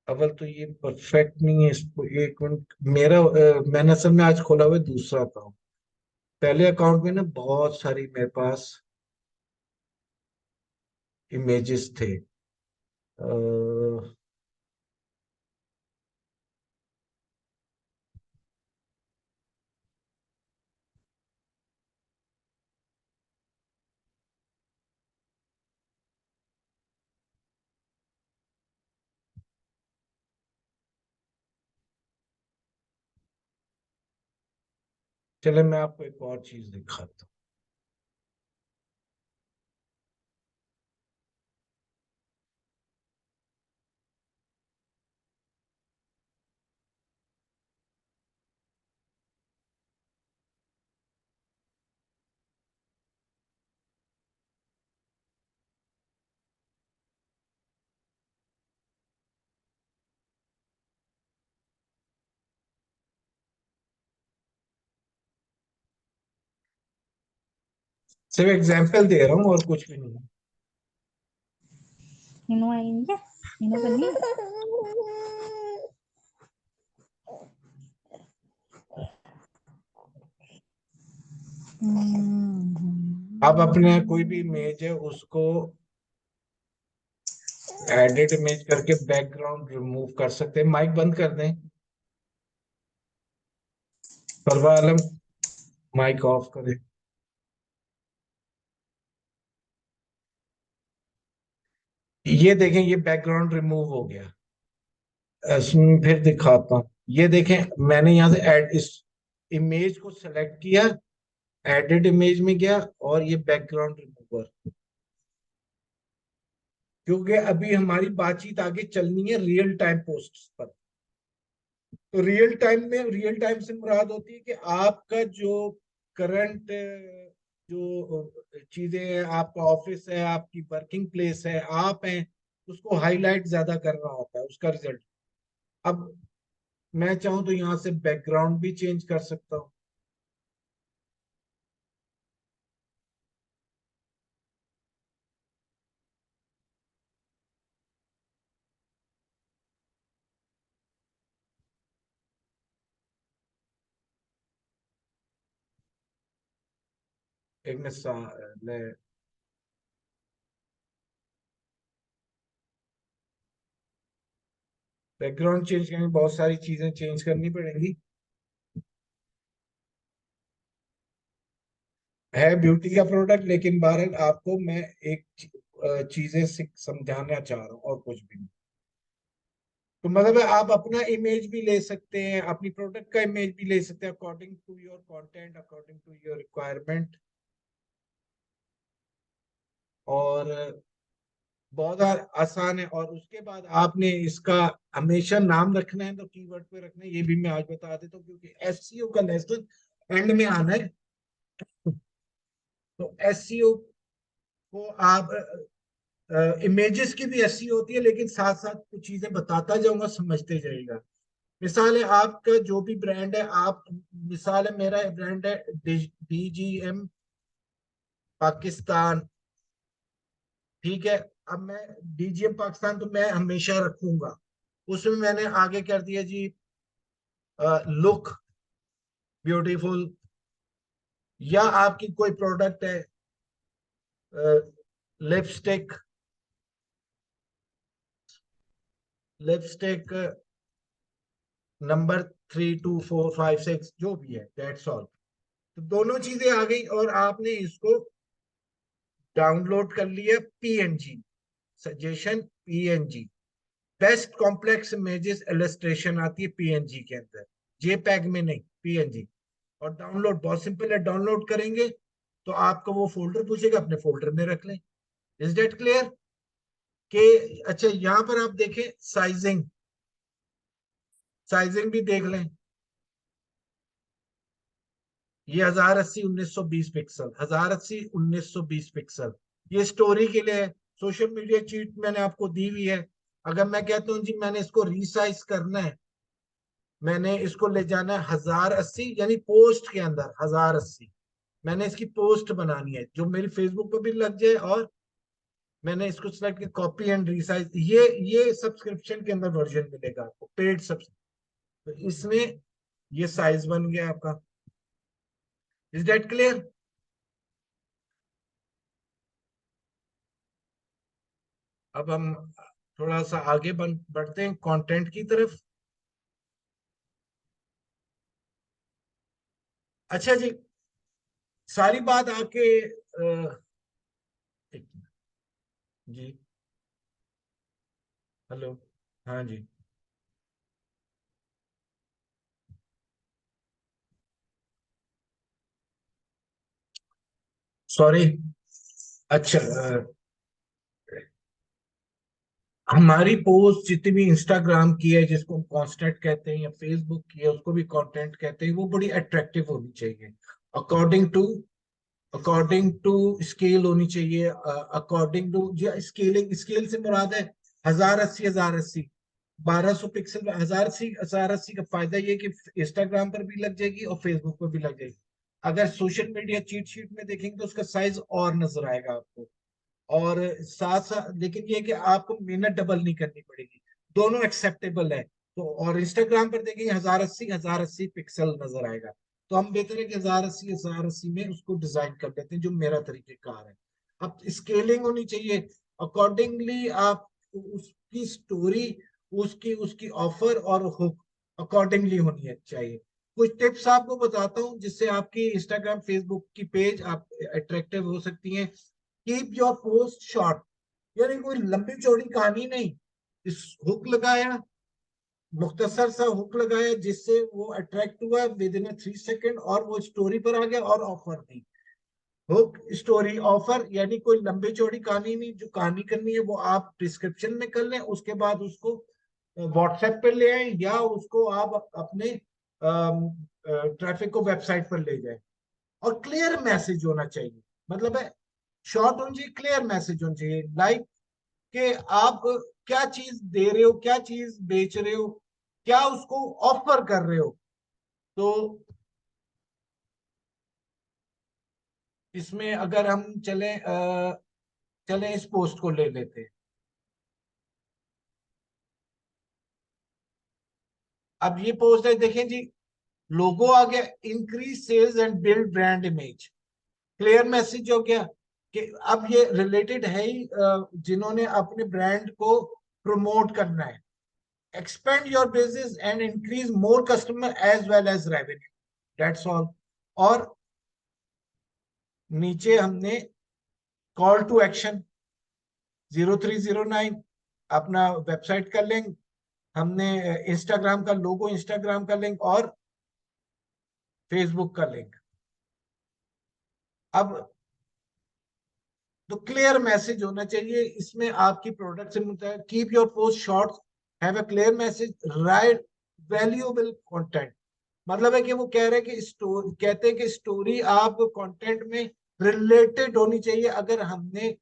Speaker 1: अव्वल तो ये परफेक्ट नहीं है, इसको एक मिनट। मैंने असल में आज खोला हुआ है दूसरा अकाउंट। पहले अकाउंट में ना बहुत सारी मेरे पास इमेजेस थे। अ, चले मैं आपको एक और चीज दिखाता हूँ। सिर्फ एग्जाम्पल दे रहा हूँ और कुछ भी नहीं। सिर्फ एग्जाम्पल दे रहा हूँ और कुछ भी नहीं।
Speaker 2: Minum aja. Minum benih.
Speaker 1: आप अपने कोई भी इमेज है उसको एडिट इमेज करके बैकग्राउंड रिमूव कर सकते हैं। माइक बंद कर दें। परवा आलम, माइक ऑफ करें। ये देखें, ये बैकग्राउंड रिमूव हो गया। फिर दिखाता हूँ। ये देखें, मैंने यहाँ से एड इस इमेज को सेलेक्ट किया, एडिट इमेज में गया और ये बैकग्राउंड रिमूवर। क्योंकि अभी हमारी बातचीत आगे चलनी है रियल टाइम पोस्ट पर। तो रियल टाइम में, रियल टाइम से मुराद होती है कि आपका जो करंट जो चीजें हैं, आपका ऑफिस है, आपकी वर्किंग प्लेस है, आप हैं, उसको हाईलाइट ज्यादा करना होता है उसका रिजल्ट। अब मैं चाहूं तो यहाँ से बैकग्राउंड भी चेंज कर सकता हूँ। एक मिसाल है, बैकग्राउंड चेंज करने में बहुत सारी चीजें चेंज करनी पड़ेंगी। है ब्यूटी का प्रोडक्ट, लेकिन बहरहाल आपको मैं एक चीजें समझाना चाह रहा हूँ और कुछ भी नहीं। तो मतलब है, आप अपना इमेज भी ले सकते हैं, अपनी प्रोडक्ट का इमेज भी ले सकते हैं according to your content, according to your requirement. और बहुत आसान है। और उसके बाद आपने इसका हमेशा नाम रखना है तो कीवर्ड पे रखना है। ये भी मैं आज बता देता हूँ क्योंकि एसईओ का लेसन एंड में आना है। तो एसईओ को आप, इमेजेस की भी एसईओ होती है, लेकिन साथ साथ कुछ चीजें बताता जाऊंगा, समझते जाइएगा। मिसाल है, आपका जो भी ब्रांड है, आप, मिसाल है मेरा ब्रांड है डीजीएम पाकिस्तान। ठीक है। अब मैं डीजीएम पाकिस्तान तो मैं हमेशा रखूंगा। उसमें मैंने आगे कर दिया जी, लुक ब्यूटीफुल। या आपकी कोई प्रोडक्ट है, लिपस्टिक, लिपस्टिक नंबर 32456 जो भी है, दैट्स ऑल। तो दोनों चीजें आ गई और आपने इसको डाउनलोड कर लिया PNG, suggestion PNG. Best complex images illustration आती है पीएनजी के अंदर, जेपैग में नहीं, पीएनजी। और डाउनलोड बहुत सिंपल है, डाउनलोड करेंगे तो आपको वो फोल्डर पूछेगा, अपने फोल्डर में रख लें। Is that clear? के अच्छा, यहां पर आप देखें साइजिंग, साइजिंग भी देख लें। ये 1080 1920 पिक्सल, 1080 1920 पिक्सल, ये स्टोरी के लिए है। सोशल मीडिया चीट मैंने आपको दी हुई है। अगर मैं कहता हूँ जी मैंने इसको रीसाइज करना है, मैंने इसको ले जाना है 1080, यानी पोस्ट के अंदर 1080, मैंने इसकी पोस्ट बनानी है जो मेरी फेसबुक पर भी लग जाए, और मैंने इसको सिलेक्ट किया, कॉपी एंड रीसाइज, ये सब्सक्रिप्शन के अंदर वर्जन मिलेगा आपको, पेड सब्सक्रिप्शन। तो इसमें ये साइज बन गया आपका। Is that clear? अब हम थोड़ा सा आगे बढ़ते हैं कंटेंट की तरफ। अच्छा जी, सारी बात आके एक मिनट, जी, हेलो, हाँ जी, सॉरी। अच्छा, हमारी पोस्ट जितनी भी इंस्टाग्राम की है, जिसको हम कांस्टेंट कहते हैं, या फेसबुक की है उसको भी कंटेंट कहते हैं, वो बड़ी अट्रैक्टिव होनी चाहिए, according to according to scale होनी चाहिए, अकॉर्डिंग टू, स्केलिंग, स्केल से मुराद है 1080 1080 1200 पिक्सल। 1080 का फायदा ये कि इंस्टाग्राम पर भी लग जाएगी और फेसबुक पर भी लग जाएगी। अगर सोशल मीडिया चीट शीट में देखेंगे तो उसका साइज और नजर आएगा आपको। और साथ साथ लेकिन ये कि आपको मेहनत डबल नहीं करनी पड़ेगी, दोनों एक्सेप्टेबल है। तो और इंस्टाग्राम पर देखेंगे 1080 पिक्सल नजर आएगा। तो हम बेहतर है कि 1080 में उसको डिजाइन कर लेते हैं, जो मेरा तरीकेकार है। अब स्केलिंग होनी चाहिए अकॉर्डिंगली, आप उसकी स्टोरी, उसकी उसकी ऑफर और हुक अकॉर्डिंगली होनी है चाहिए। कुछ टिप्स आपको बताता हूँ जिससे आपकी इंस्टाग्राम फेसबुक की पेज आप अट्रैक्टिव हो सकती हैं। कीप योर पोस्ट शॉर्ट, यानी कोई लंबी चौड़ी कहानी नहीं, इस हुक लगाया, मुख्तसर सा हुक लगाया जिससे वो अट्रैक्ट हुआ विद इन 3 सेकेंड, और वो स्टोरी पर आ गया और ऑफर दी। हुक, स्टोरी, ऑफर, यानी कोई लंबी चौड़ी कहानी नहीं। जो कहानी करनी है वो आप डिस्क्रिप्शन में कर लें, उसके बाद उसको व्हाट्सएप पर ले आए, या उसको आप अपने ट्रैफिक को वेबसाइट पर ले जाए। और क्लियर मैसेज होना चाहिए, मतलब है शॉर्ट होना चाहिए, क्लियर मैसेज होना चाहिए, लाइक कि आप क्या चीज दे रहे हो, क्या चीज बेच रहे हो, क्या उसको ऑफर कर रहे हो। तो इसमें अगर हम चलें इस पोस्ट को ले लेते हैं। अब ये पोस्ट है, देखें जी, लोगो आ गया, increase sales and build brand image, clear message हो गया कि अब ये रिलेटेड है ही, जिन्होंने अपने ब्रांड को प्रमोट करना है। expand your business and increase more customer as well as revenue, that's all। और नीचे हमने कॉल टू एक्शन 0309, अपना वेबसाइट का लिंक, हमने इंस्टाग्राम का लोगो, इंस्टाग्राम का लिंक, और फेसबुक का लिंक। अब तो क्लियर मैसेज होना चाहिए इसमें आपकी प्रोडक्ट से मुताबिक। Keep your post short, have a clear message, right valuable content. मतलब है कि वो कह रहे हैं कि स्टोरी, कहते हैं कि स्टोरी आप कंटेंट में रिलेटेड होनी चाहिए। अगर हमने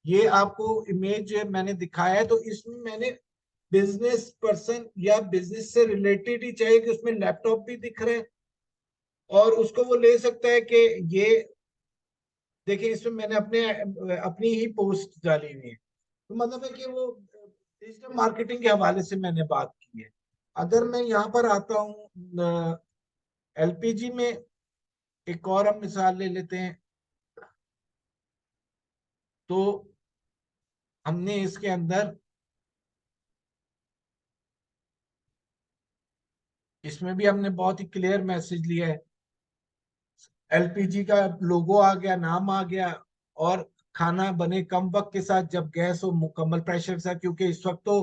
Speaker 1: ये आपको इमेज मैंने दिखाया है तो इसमें मैंने बिजनेस पर्सन या बिजनेस से रिलेटेड ही चाहिए, कि उसमें लैपटॉप भी दिख रहा है, और उसको वो ले सकता है कि ये देखिए, इसमें मैंने अपनी ही पोस्ट डाली हुई है। तो मतलब है कि वो डिजिटल मार्केटिंग के हवाले से मैंने बात की है। अगर मैं यहाँ पर आता हूँ एलपीजी में, एक और हम मिसाल ले लेते हैं। तो हमने इसके अंदर, इसमें भी हमने बहुत ही क्लियर मैसेज लिया है। एलपीजी का लोगो आ गया, नाम आ गया, और खाना बने कम वक्त के साथ जब गैस हो मुकम्मल प्रेशर के साथ, क्योंकि इस वक्त तो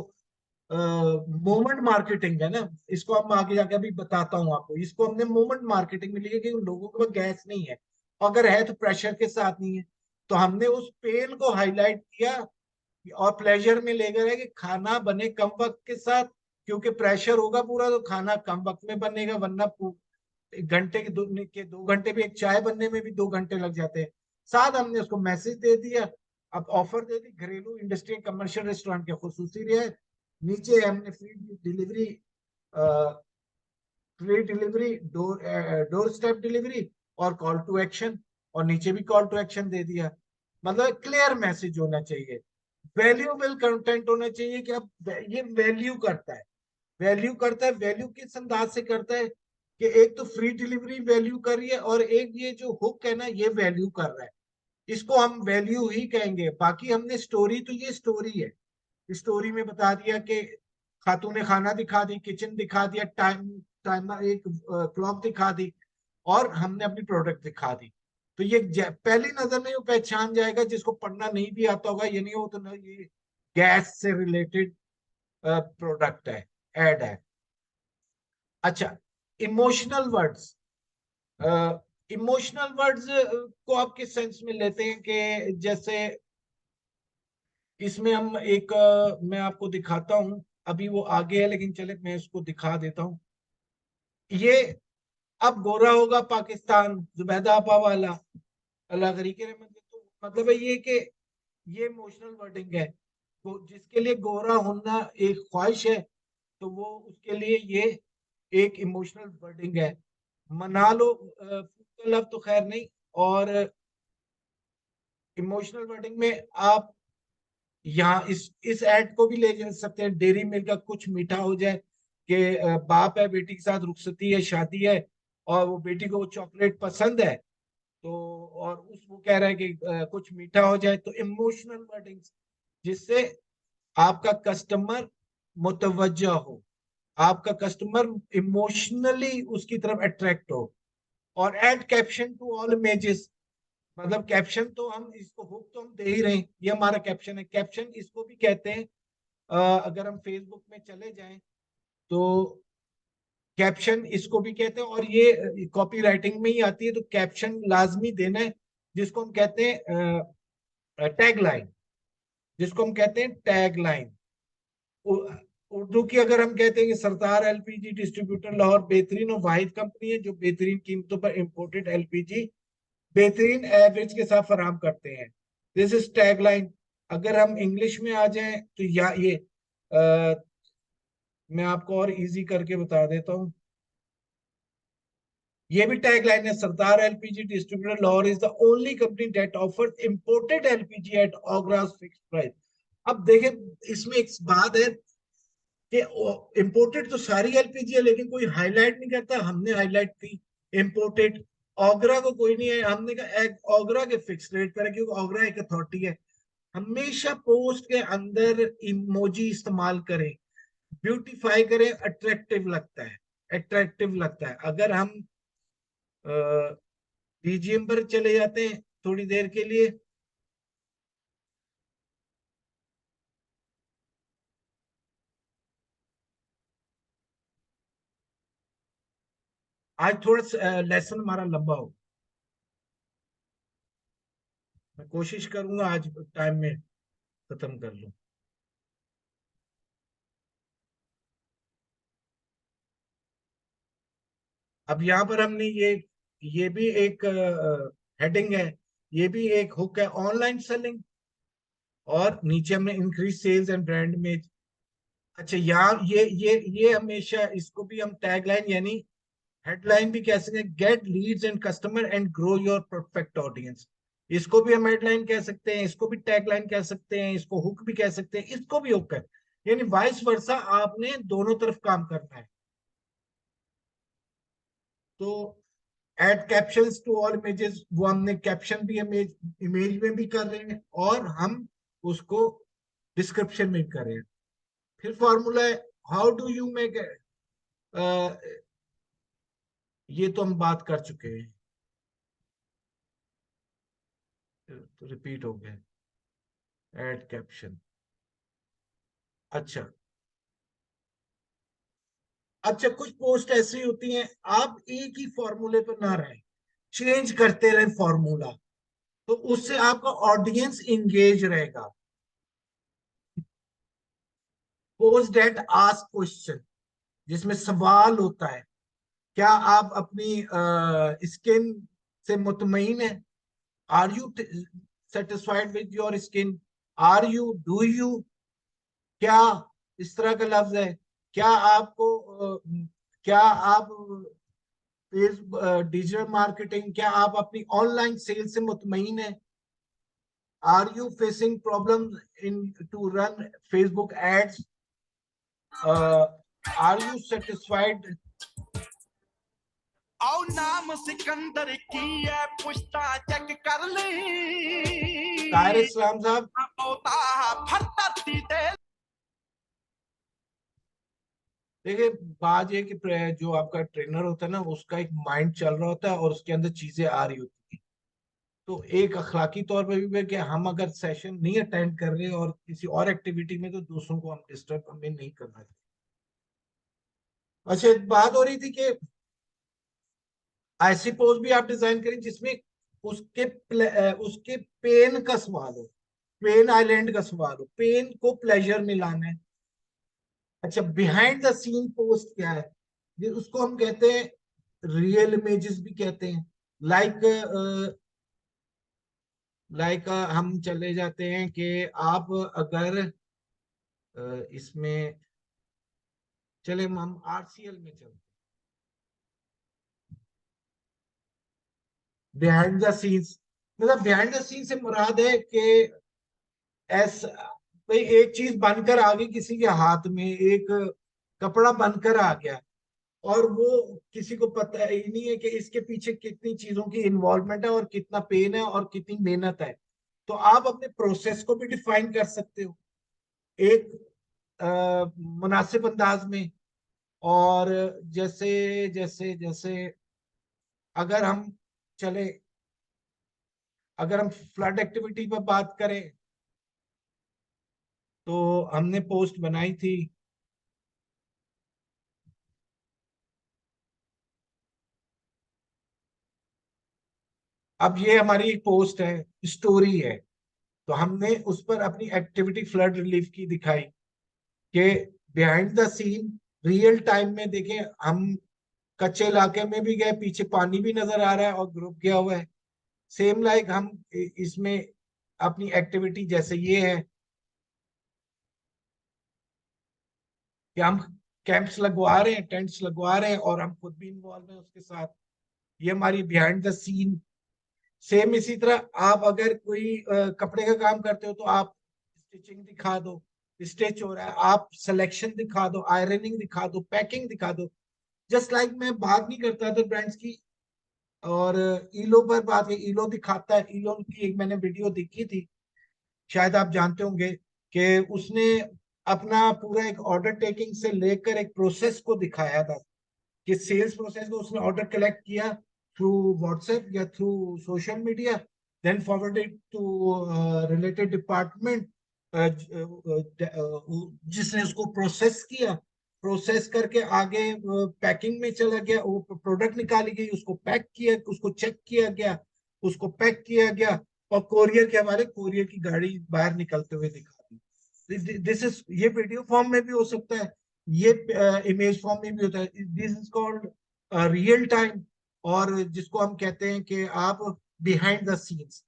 Speaker 1: मोमेंट मार्केटिंग है ना। इसको हम आगे जाके अभी बताता हूँ आपको। इसको हमने मोमेंट मार्केटिंग में लिया कि उन लोगों के पास गैस नहीं है, अगर है तो प्रेशर के साथ नहीं है। तो हमने उस पेन को हाईलाइट किया और प्लेजर में ले गए कि खाना बने कम वक्त के साथ, क्योंकि प्रेशर होगा पूरा तो खाना कम वक्त में बनेगा, वरना एक घंटे के 2 घंटे भी, एक चाय बनने में भी 2 घंटे लग जाते हैं। साथ हमने उसको मैसेज दे दिया, अब ऑफर दे दी, घरेलू इंडस्ट्रियल कमर्शियल रेस्टोरेंट के खुसूसी रियायत। नीचे हमने delivery free delivery, door step delivery और कॉल टू एक्शन, और नीचे भी कॉल टू एक्शन दे दिया। मतलब क्लियर मैसेज होना चाहिए, वैल्यूएबल कंटेंट होना चाहिए कि अब ये वैल्यू करता है। वैल्यू करता है, वैल्यू किस अंदाज से करता है कि एक तो फ्री डिलीवरी वैल्यू कर रही है, और एक ये जो हुक है ना ये वैल्यू कर रहा है। इसको हम वैल्यू ही कहेंगे। बाकी हमने स्टोरी, तो ये स्टोरी है, स्टोरी में बता दिया कि खातून ने खाना दिखा दी, किचन दिखा दिया, टाइमर, एक क्लॉक दिखा दी, और हमने अपनी प्रोडक्ट दिखा दी। तो ये पहली नजर में वो पहचान जाएगा, जिसको पढ़ना नहीं भी आता होगा, ये नहीं हो तो ना, ये गैस से रिलेटेड प्रोडक्ट है, एड है। अच्छा, इमोशनल वर्ड्स। इमोशनल वर्ड्स को आप किस सेंस में लेते हैं कि जैसे इसमें हम एक मैं आपको दिखाता हूं, अभी वो आगे है लेकिन चले मैं इसको दिखा देता हूं। ये अब गोरा होगा पाकिस्तान, जुबैदा आपा वाला, अल्लाह तरीके ने मतलब है ये कि ये इमोशनल वर्डिंग है। तो जिसके लिए गोरा होना एक ख्वाहिश है, तो वो उसके लिए ये एक इमोशनल वर्डिंग है। मना लो लव तो खैर नहीं। और इमोशनल वर्डिंग में आप यहाँ इस ऐड को भी ले जा सकते हैं, डेयरी मिल्क का कुछ मीठा हो जाए, कि बाप है बेटी के साथ रुखसती है, शादी है, और वो बेटी को वो चॉकलेट पसंद है, तो और उस वो कह रहा है कि कुछ मीठा हो जाए। तो इमोशनल वर्डिंग्स जिससे आपका कस्टमर मुतवज्जा हो, आपका कस्टमर इमोशनली उसकी तरफ अट्रैक्ट हो। और add caption to all images, मतलब कैप्शन तो हम इसको हुक तो हम दे ही रहे हैं, ये हमारा कैप्शन है। कैप्शन इसको भी कहते हैं, अगर हम फेसबुक में चले जाएं तो कैप्शन इसको भी कहते हैं, और ये कॉपी राइटिंग में ही आती है। तो कैप्शन लाजमी देना है, जिसको हम कहते हैं टैग लाइन, जिसको हम कहते हैं टैग लाइन। उर्दू की अगर हम कहते हैं कि सरदार एलपीजी डिस्ट्रीब्यूटर लाहौर बेहतरीन और वाहिद कंपनी है जो बेहतरीन कीमतों पर इंपोर्टेड एलपीजी बेहतरीन एवरेज के साथ फराम करते हैं, दिस इज टैग लाइन। अगर हम इंग्लिश में आ जाएं तो या ये आ, मैं आपको और इजी करके बता देता हूँ। ये भी टैग लाइन है, Sardar LPG distributor Lahore is the only company that offers imported LPG at OGRA's fixed price. अब देखें, इसमें एक बात है कि इंपोर्टेड तो सारी एलपीजी है, लेकिन कोई हाईलाइट नहीं करता, हमने हाईलाइट की इंपोर्टेड। ओगरा को कोई नहीं है, हमने कहा ओगरा के फिक्स रेट पर है, क्योंकि ओगरा एक अथॉरिटी है। हमेशा पोस्ट के अंदर इमोजी इस्तेमाल करें, ब्यूटीफाई करें, अट्रैक्टिव लगता है, अट्रैक्टिव लगता है। अगर हम बीजीएम पर चले जाते हैं थोड़ी देर के लिए, आज थोड़ा लेसन हमारा लंबा हो, मैं कोशिश करूंगा आज टाइम में खत्म कर लूं। अब यहाँ पर हमने ये भी एक हेडिंग है, ये भी एक हुक है, ऑनलाइन सेलिंग, और नीचे हमने increase sales and brand image. अच्छा, यहाँ ये हमेशा इसको भी हम टैग लाइन यानी हेडलाइन भी कह सकते हैं, get leads and customer and grow your perfect audience. इसको भी हम हेडलाइन कह सकते हैं, इसको भी टैग लाइन कह सकते हैं, इसको हुक भी कह सकते हैं, इसको भी हुक है। यानी वाइस वर्सा आपने दोनों तरफ काम करना है। तो add captions to all images, वो हमने कैप्शन भी इमेज इमेज में भी कर रहे हैं, और हम उसको डिस्क्रिप्शन में भी कर रहे हैं। फिर फॉर्मूला है, हाउ डू यू मेक, ये तो हम बात कर चुके हैं, तो रिपीट हो गया। एड कैप्शन, अच्छा। अच्छा, कुछ पोस्ट ऐसी होती हैं, आप एक ही फॉर्मूले पर ना रहें, चेंज करते रहे फॉर्मूला, तो उससे आपका ऑडियंस इंगेज रहेगा। पोस्ट दैट आस्क क्वेश्चन, जिसमें सवाल होता है, क्या आप अपनी स्किन से मुतमईन है? Are you satisfied with your skin? Are you, do you, क्या, इस तरह का लफ्ज है। क्या आपको क्या आप डिजिटल मार्केटिंग, क्या आप अपनी ऑनलाइन सेल से मुतमईन है? Are you facing problem in to run Facebook ads? Are you satisfied?
Speaker 3: आओ नाम सिकंदर की है, पुश्ता चेक कर ली।
Speaker 1: ताहिर इस्लाम साहब, देखिए बात ये कि जो आपका ट्रेनर होता है ना, उसका एक माइंड चल रहा होता है और उसके अंदर चीजें आ रही होती है। तो एक अखलाकी तौर पे भी है कि हम अगर सेशन नहीं अटेंड कर रहे और किसी और एक्टिविटी में, तो दूसरों को हम डिस्टर्ब हमें नहीं करना चाहिए। अच्छा, बात हो रही थी कि ऐसी पोज भी आप डिजाइन करें जिसमें उसके पेन का सवाल हो, पेन आइलैंड का सवाल हो, पेन को प्लेजर में लाना है। अच्छा, बिहाइंड द सीन पोस्ट क्या है? उसको हम कहते हैं, रियल इमेजेस भी कहते हैं। लाइक हम चले जाते हैं कि आप अगर इसमें चले, हम आरसीएल में चलते, बिहाइंड द सीन्स, मतलब बिहाइंड द सीन से मुराद है कि ऐसा, भाई एक चीज बनकर आ गई किसी के हाथ में, एक कपड़ा बनकर आ गया, और वो किसी को पता ही नहीं है कि इसके पीछे कितनी चीजों की इन्वॉल्वमेंट है और कितना पेन है और कितनी मेहनत है। तो आप अपने प्रोसेस को भी डिफाइन कर सकते हो एक मुनासिब अंदाज में। और जैसे जैसे जैसे अगर हम चले, अगर हम फ्लड एक्टिविटी पर बात करें, तो हमने पोस्ट बनाई थी। अब ये हमारी एक पोस्ट है, स्टोरी है, तो हमने उस पर अपनी एक्टिविटी फ्लड रिलीफ की दिखाई कि behind the scene, real time में देखें, हम कच्चे इलाके में भी गए, पीछे पानी भी नजर आ रहा है और ग्रुप गया हुआ है। सेम लाइक हम इसमें अपनी एक्टिविटी जैसे ये है कि हम कैंप्स लगवा रहे हैं, टेंट्स लगवा रहे हैं, और हम खुद भी इन्वॉल्व हैं उसके साथ। ये हमारी बिहाइंड द सीन। सेम इसी तरह आप अगर कोई कपड़े का काम करते हो, तो आप स्टिचिंग दिखा दो, स्टिच हो रहा है, आप सिलेक्शन दिखा दो, आयरनिंग दिखा दो, पैकिंग दिखा दो। जस्ट लाइक मैं बात नहीं करता था ब्रांड्स की, और ईलो पर बात है, ईलो दिखाता है, ईलो की एक मैंने वीडियो देखी थी, शायद आप जानते होंगे, कि उसने अपना पूरा एक ऑर्डर टेकिंग से लेकर एक प्रोसेस को दिखाया था, कि सेल्स प्रोसेस को उसने ऑर्डर कलेक्ट किया थ्रू व्हाट्सएप या through social media, then forwarded to related department, जिसने उसको प्रोसेस किया, प्रोसेस करके आगे पैकिंग में चला गया, वो प्रोडक्ट निकाली गई, उसको पैक किया, उसको चेक किया गया, उसको पैक किया गया, और कोरियर के हमारे कोरियर की गाड़ी बाहर निकलते हुए दिखा दी। दिस इज, ये वीडियो फॉर्म में भी हो सकता है, ये इमेज फॉर्म में भी होता है। This is called real time, और जिसको हम कहते हैं कि आप बिहाइंड द सीन्स।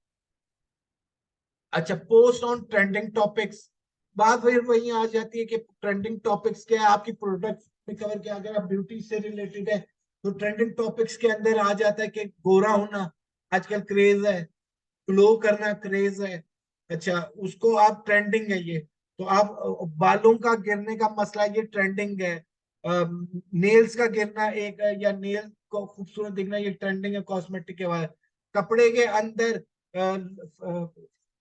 Speaker 1: अच्छा, पोस्ट ऑन ट्रेंडिंग टॉपिक्स, बात वही वही आ जाती है कि ट्रेंडिंग टॉपिक्स क्या है, आपकी प्रोडक्ट में कवर किया। अगर आप ब्यूटी से रिलेटेड है, तो ट्रेंडिंग टॉपिक्स के अंदर आ जाता है कि गोरा होना आजकल क्रेज है, ग्लो करना क्रेज है। अच्छा, उसको आप ट्रेंडिंग है ये, तो आप बालों का गिरने का मसला, ये ट्रेंडिंग है। नेल्स का गिरना एक है, या नेल को खूबसूरत दिखना, ये ट्रेंडिंग है कॉस्मेटिक के बाद। कपड़े के अंदर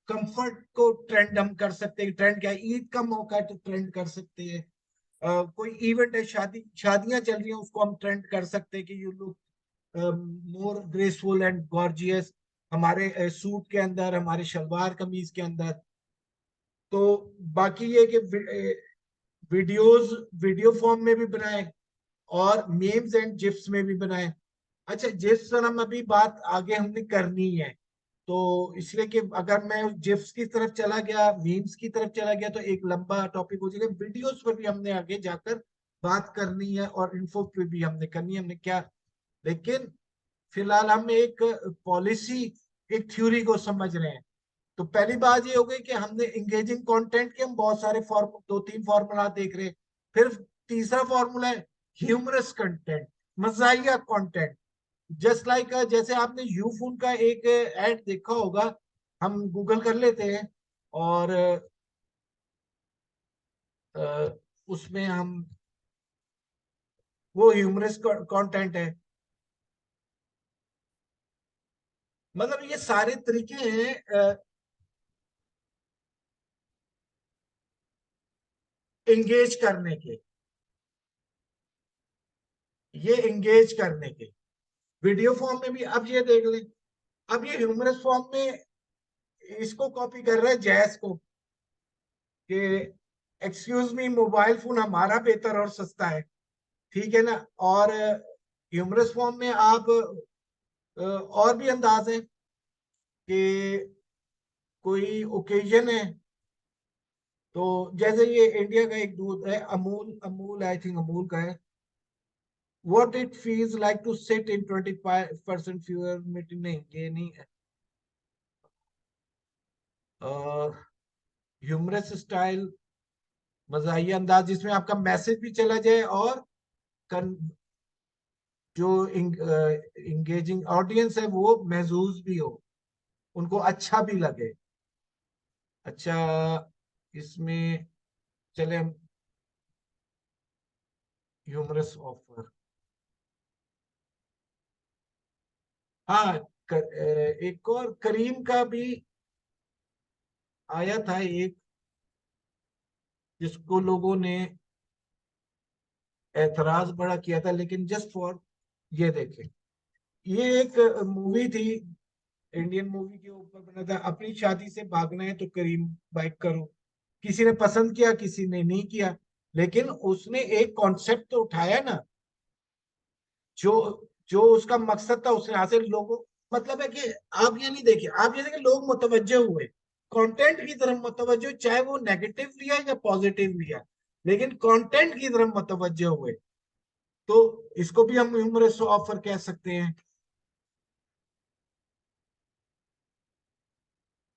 Speaker 1: कंफर्ट को ट्रेंड हम कर सकते हैं। ट्रेंड क्या है? ईद का मौका है तो ट्रेंड कर सकते हैं। कोई इवेंट है, शादियां चल रही हैं, उसको हम ट्रेंड कर सकते हैं कि you look more graceful and gorgeous, हमारे सूट के अंदर, हमारे शलवार कमीज के अंदर। तो बाकी ये कि वीडियोस वीडियो फॉर्म में भी बनाए, और मीम्स एंड जिफ्स में भी बनाए। अच्छा, जिस तरह हम अभी बात आगे हमने करनी है, तो इसलिए कि अगर मैं जिफ्स की तरफ चला गया, मीम्स की तरफ चला गया, तो एक लंबा टॉपिक हो जाएगा। वीडियोस पर भी हमने आगे जाकर बात करनी है और इन्फो पे भी हमने करनी है, हमने क्या। लेकिन फिलहाल हम एक पॉलिसी, एक थ्योरी को समझ रहे हैं। तो पहली बात ये हो गई कि हमने इंगेजिंग कंटेंट के हम बहुत सारे फॉर्म, दो तीन फॉर्मूला देख रहे हैं। फिर तीसरा फॉर्मूला है ह्यूमरस कंटेंट, मजाहिया कंटेंट। जस्ट लाइक जैसे आपने यूफोन का एक ऐड देखा होगा, हम गूगल कर लेते हैं और उसमें हम, वो ह्यूमरस कंटेंट है। मतलब ये सारे तरीके हैं एंगेज करने के, ये एंगेज करने के। वीडियो फॉर्म में भी अब ये देख लें, अब ये ह्यूमरस फॉर्म में इसको कॉपी कर रहा है जैस को, कि एक्सक्यूज मी, मोबाइल फोन हमारा बेहतर और सस्ता है, ठीक है ना। और ह्यूमरस फॉर्म में आप और भी अंदाज है कि कोई ओकेजन है, तो जैसे ये इंडिया का एक दूध है अमूल, अमूल आई थिंक अमूल का है, what it feels like to sit in 25% fewer meeting, नहीं ये नहीं है। ह्यूमरस स्टाइल, मजाहिया अंदाज जिसमें आपका मैसेज भी चला जाए और कन, जो इंगेजिंग ऑडियंस है वो महसूस भी हो, उनको अच्छा भी लगे। अच्छा, इसमें चले हम ह्यूमरस ऑफर, हाँ एक और करीम का भी आया था एक, जिसको लोगों ने एतराज बड़ा किया था, लेकिन जस्ट फॉर, ये देखें, ये एक मूवी थी, इंडियन मूवी के ऊपर बना था, अपनी शादी से भागना है तो करीम बाइक करो। किसी ने पसंद किया, किसी ने नहीं किया, लेकिन उसने एक कॉन्सेप्ट तो उठाया ना, जो जो उसका मकसद था उसने हासिल, लोगों, मतलब है कि आप ये नहीं देखिए, आप ये देखिए लोग मुतवज्जे हुए कंटेंट की तरफ, मुतवज्जे, चाहे वो नेगेटिव लिया या पॉजिटिव लिया, लेकिन कंटेंट की तरफ मुतवज्जे हुए। तो इसको भी हम ह्यूमरस ऑफर कह सकते हैं।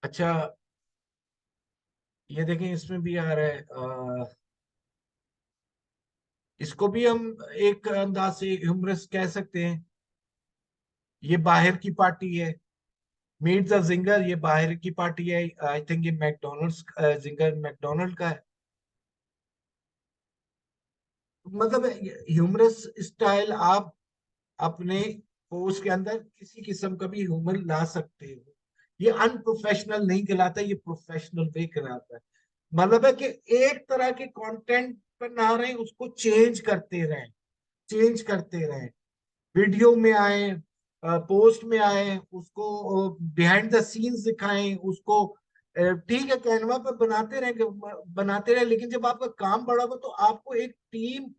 Speaker 1: अच्छा, ये देखें इसमें भी आ रहा है, इसको भी हम एक अंदाज से ह्यूमरस कह सकते हैं। ये बाहर की पार्टी है, मीट द जिंगर, ये बाहर की पार्टी है, आई थिंक ये मैकडोनल्ड्स, जिंगर मैकडोनल्ड का है। मतलब ह्यूमरस स्टाइल आप अपने पोस्ट के अंदर किसी किस्म का भी ह्यूमर ला सकते हो। ये अनप्रोफेशनल नहीं कहलाता, ये प्रोफेशनल वे कहलाता है। मतलब है कि एक तरह के कंटेंट बना रहे हैं, उसको चेंज करते रहें, चेंज करते रहें, वीडियो में आए, पोस्ट में आए, उसको बिहाइंड द सीन्स दिखाएं उसको। ठीक है, कैनवा पर बनाते रहे, बनाते रहे, लेकिन जब आपका काम बड़ा हो तो आपको एक टीम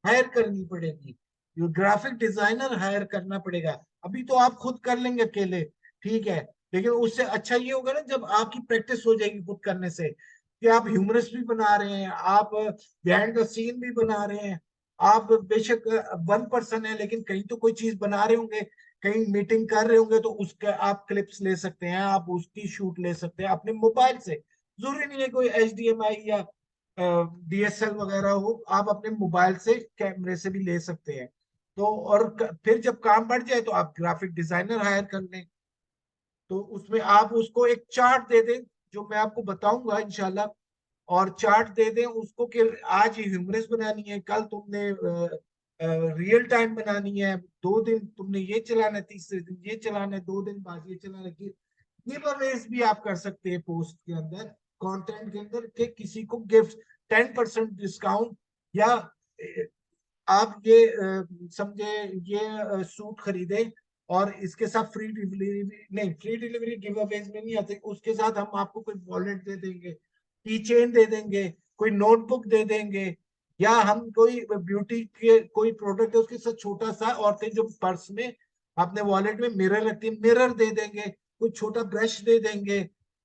Speaker 1: हायर करनी पड़ेगी, ग्राफिक डिजाइनर हायर करना पड़ेगा। अभी तो आप खुद कर लेंगे अकेले, ठीक है, लेकिन उससे अच्छा ये होगा ना जब आपकी प्रैक्टिस हो जाएगी खुद करने से, कि आप ह्यूमरस भी बना रहे हैं, आप बिहाइंड द सीन भी बना रहे हैं, आप बेशक 1 पर्सन है लेकिन कहीं तो कोई चीज बना रहे होंगे, कहीं मीटिंग कर रहे होंगे, तो उसके आप क्लिप्स ले सकते हैं, आप उसकी शूट ले सकते हैं अपने मोबाइल से। जरूरी नहीं है कोई HDMI या DSL वगैरह हो, आप अपने मोबाइल से कैमरे से भी ले सकते हैं। तो और फिर जब काम बढ़ जाए तो आप ग्राफिक डिजाइनर हायर कर लें। तो उसमें आप उसको एक चार्ट दे दें, जो मैं आपको बताऊंगा इंशाल्लाह, और चार्ट दे दें उसको कि आज ये ह्यूमरस बनानी है, कल तुमने रियल टाइम बनानी है, 2 दिन तुमने ये चलाना है, तीसरे दिन ये चलाना है, 2 दिन बाद ये चलाना है। गिव अवेज भी आप कर सकते हैं पोस्ट के अंदर, कंटेंट के अंदर, कि किसी को गिफ्ट, 10% डिस्काउंट, या आप ये समझे, ये सूट खरीदे और इसके साथ फ्री डिलीवरी भी, नहीं फ्री डिलीवरी गिव अवेज में नहीं आती, उसके साथ हम आपको कोई वॉलेट दे देंगे, की चेन दे देंगे, कोई नोटबुक दे देंगे, या हम कोई ब्यूटी के कोई प्रोडक्ट है उसके साथ छोटा सा, औरतें जो पर्स में आपने वॉलेट में मिरर रखती है, मिरर दे देंगे, कोई छोटा ब्रश दे देंगे,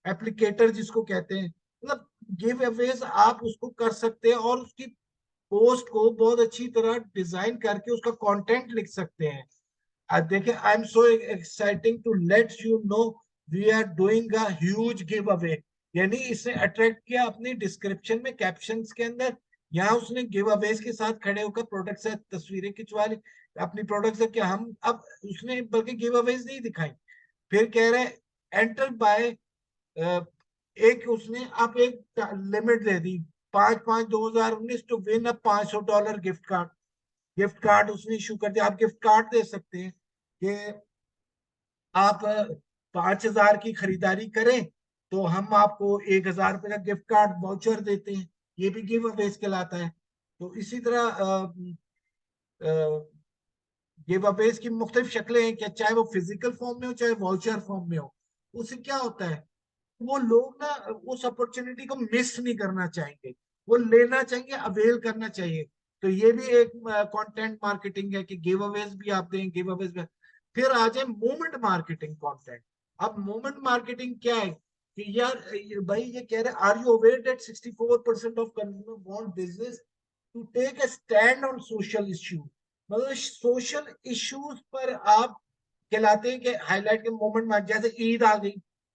Speaker 1: एप्लीकेटर जिसको कहते हैं, मतलब गिव अवेज आप उसको कर सकते हैं और उसकी पोस्ट को बहुत अच्छी तरह डिजाइन करके उसका कंटेंट लिख सकते हैं। देखिए, I am so exciting to let you know we are doing a huge giveaway, यानी इसने अट्रैक्ट किया अपनी डिस्क्रिप्शन में, कैप्शंस के अंदर। यहाँ उसने गिव अवेज के साथ खड़े होकर प्रोडक्ट से तस्वीरें खिंचवा ली अपनी प्रोडक्ट से, कि हम अब उसने बल्कि गिव अवेज नहीं दिखाई। फिर कह रहे एंटर बाय, एक उसने आप एक लिमिट दे दी, 5/5/2019 to win a $500 gift card. Gift card उसने इशू कर दिया। आप गिफ्ट कार्ड दे सकते हैं कि आप 5,000 की खरीदारी करें तो हम आपको 1,000 रुपए का गिफ्ट कार्ड वाउचर देते हैं। ये भी गिव अवेज कहलाता है। तो इसी तरह गिव अवेज की मुख्तलिफ शक्लें हैं, क्या चाहे वो फिजिकल फॉर्म में हो चाहे वाउचर फॉर्म में हो। उससे क्या होता है, वो लोग ना उस अपॉर्चुनिटी को मिस नहीं करना चाहेंगे, वो लेना चाहेंगे, अवेल करना चाहिए। तो ये भी एक कंटेंट मार्केटिंग है कि गिव अवेज भी आप दें, गिव अवेज भी। फिर आ जाए मोमेंट मार्केटिंग कंटेंट। अब मोमेंट मार्केटिंग क्या है कि यार भाई ये कह रहे are you aware that 64% of consumer want business to take a stand on social issue. मतलब सोशल इश्यूज पर आप कहलाते हैं कि हाईलाइट के मोमेंट मार्केट। जैसे ईद आ गई,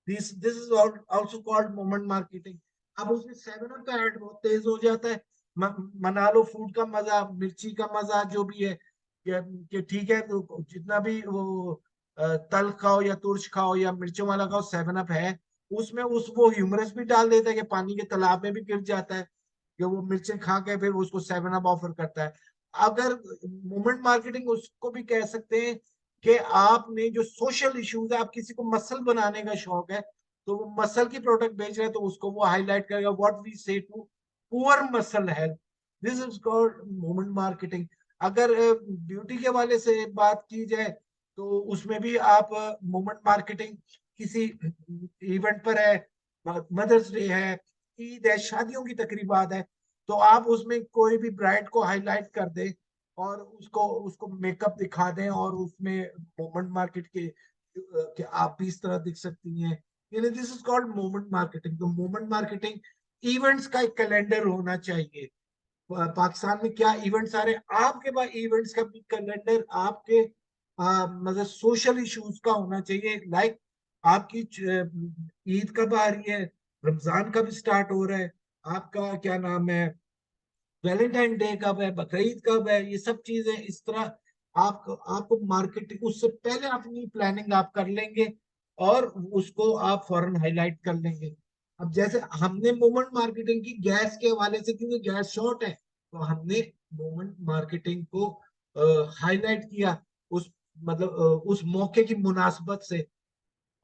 Speaker 1: this is also called moment marketing. अब उसमें 7 अप का ऐड बहुत तेज हो जाता है, मना लो फूड का मजा, मिर्ची का मजा जो भी है, कि ठीक है तो जितना भी वो तल खाओ या तुर्च खाओ या मिर्चों वाला खाओ, 7 अप है। उसमें उस वो ह्यूमरस भी डाल देता है कि पानी के तालाब में भी गिर जाता है, कि वो मिर्चें खा के फिर उसको 7 अप ऑफर करता है। अगर मोमेंट मार्केटिंग उसको भी कह सकते हैं कि आपने जो सोशल इश्यूज है, आप किसी को मसल बनाने का शौक है तो वो मसल की प्रोडक्ट बेच रहे हैं तो उसको वो हाईलाइट करेगा, what we say to poor muscle health, this is called moment marketing. अगर ब्यूटी के वाले से बात की जाए तो उसमें भी आप मोमेंट मार्केटिंग, किसी इवेंट पर है, मदर्स डे है, ईद है, शादियों की तकरीबात है, तो आप उसमें कोई भी ब्राइड को हाईलाइट कर दें और उसको उसको मेकअप दिखा दें और उसमें मोमेंट मार्केट के कि आप भी इस तरह दिख सकती हैं, यानी this is called moment marketing. तो मोमेंट मार्केटिंग इवेंट्स का एक कैलेंडर होना चाहिए। पाकिस्तान में क्या इवेंट्स आ रहे हैं, आपके पास इवेंट्स का भी कैलेंडर आपके मतलब सोशल इश्यूज का होना चाहिए। लाइक आपकी ईद कब आ रही है, रमजान कब स्टार्ट हो रहा है, आपका क्या नाम है, वैलेंटाइन डे कब है, बकरीद कब है, ये सब चीजें इस तरह आपको मार्केटिंग उससे पहले अपनी प्लानिंग आप कर लेंगे और उसको आप फौरन हाईलाइट कर लेंगे। अब जैसे हमने मोमेंट मार्केटिंग की गैस के हवाले से, क्योंकि गैस शॉर्ट है तो हमने मोमेंट मार्केटिंग को हाईलाइट किया उस मतलब उस मौके की मुनासबत से।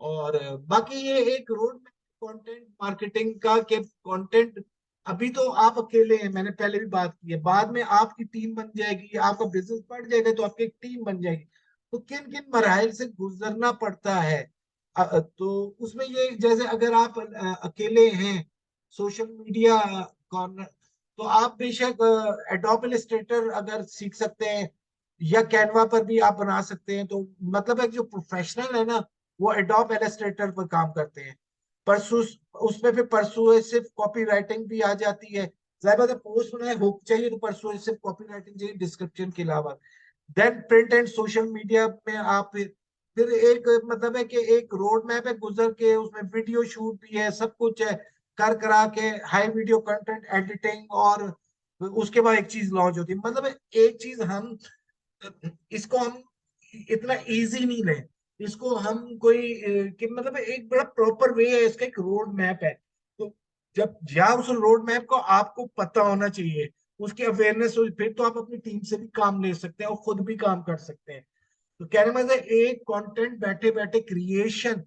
Speaker 1: और बाकी ये एक रोड में कंटेंट मार्केटिंग का के कंटेंट, अभी तो आप अकेले हैं, मैंने पहले भी बात की है, बाद में आपकी टीम बन जाएगी, आपका बिजनेस बढ़ जाएगा तो आपकी एक टीम बन जाएगी। तो किन किन मराहल से गुजरना पड़ता है, तो उसमें ये जैसे अगर आप अकेले हैं सोशल मीडिया कॉर्नर, तो आप बेशक एडोब इलस्ट्रेटर अगर सीख सकते हैं या कैनवा पर भी आप बना सकते हैं। तो मतलब है जो प्रोफेशनल है ना वो एडोब इलस्ट्रेटर पर काम करते हैं। परसू उसमें फिर परसुएसिव कॉपी राइटिंग भी आ जाती है। जाहिर बात है पोस्ट बनाए हुक चाहिए तो परसुएसिव कॉपी राइटिंग चाहिए डिस्क्रिप्शन के अलावा। Then print and social media में आप फिर एक मतलब है कि एक रोड मैप है गुजर के, उसमें वीडियो शूट भी है, सब कुछ है, कर करा के हाई वीडियो कंटेंट एडिटिंग, और उसके बाद एक चीज लॉन्च होती है। मतलब एक चीज हम इसको हम इतना इजी नहीं लें, इसको हम कोई कि मतलब एक बड़ा प्रॉपर वे है, इसका एक रोड मैप है। तो जब या उस रोड मैप को आपको पता होना चाहिए, उसकी अवेयरनेस हो, फिर तो आप अपनी टीम से भी काम ले सकते हैं और खुद भी काम कर सकते हैं। तो कहने में एक कंटेंट बैठे बैठे क्रिएशन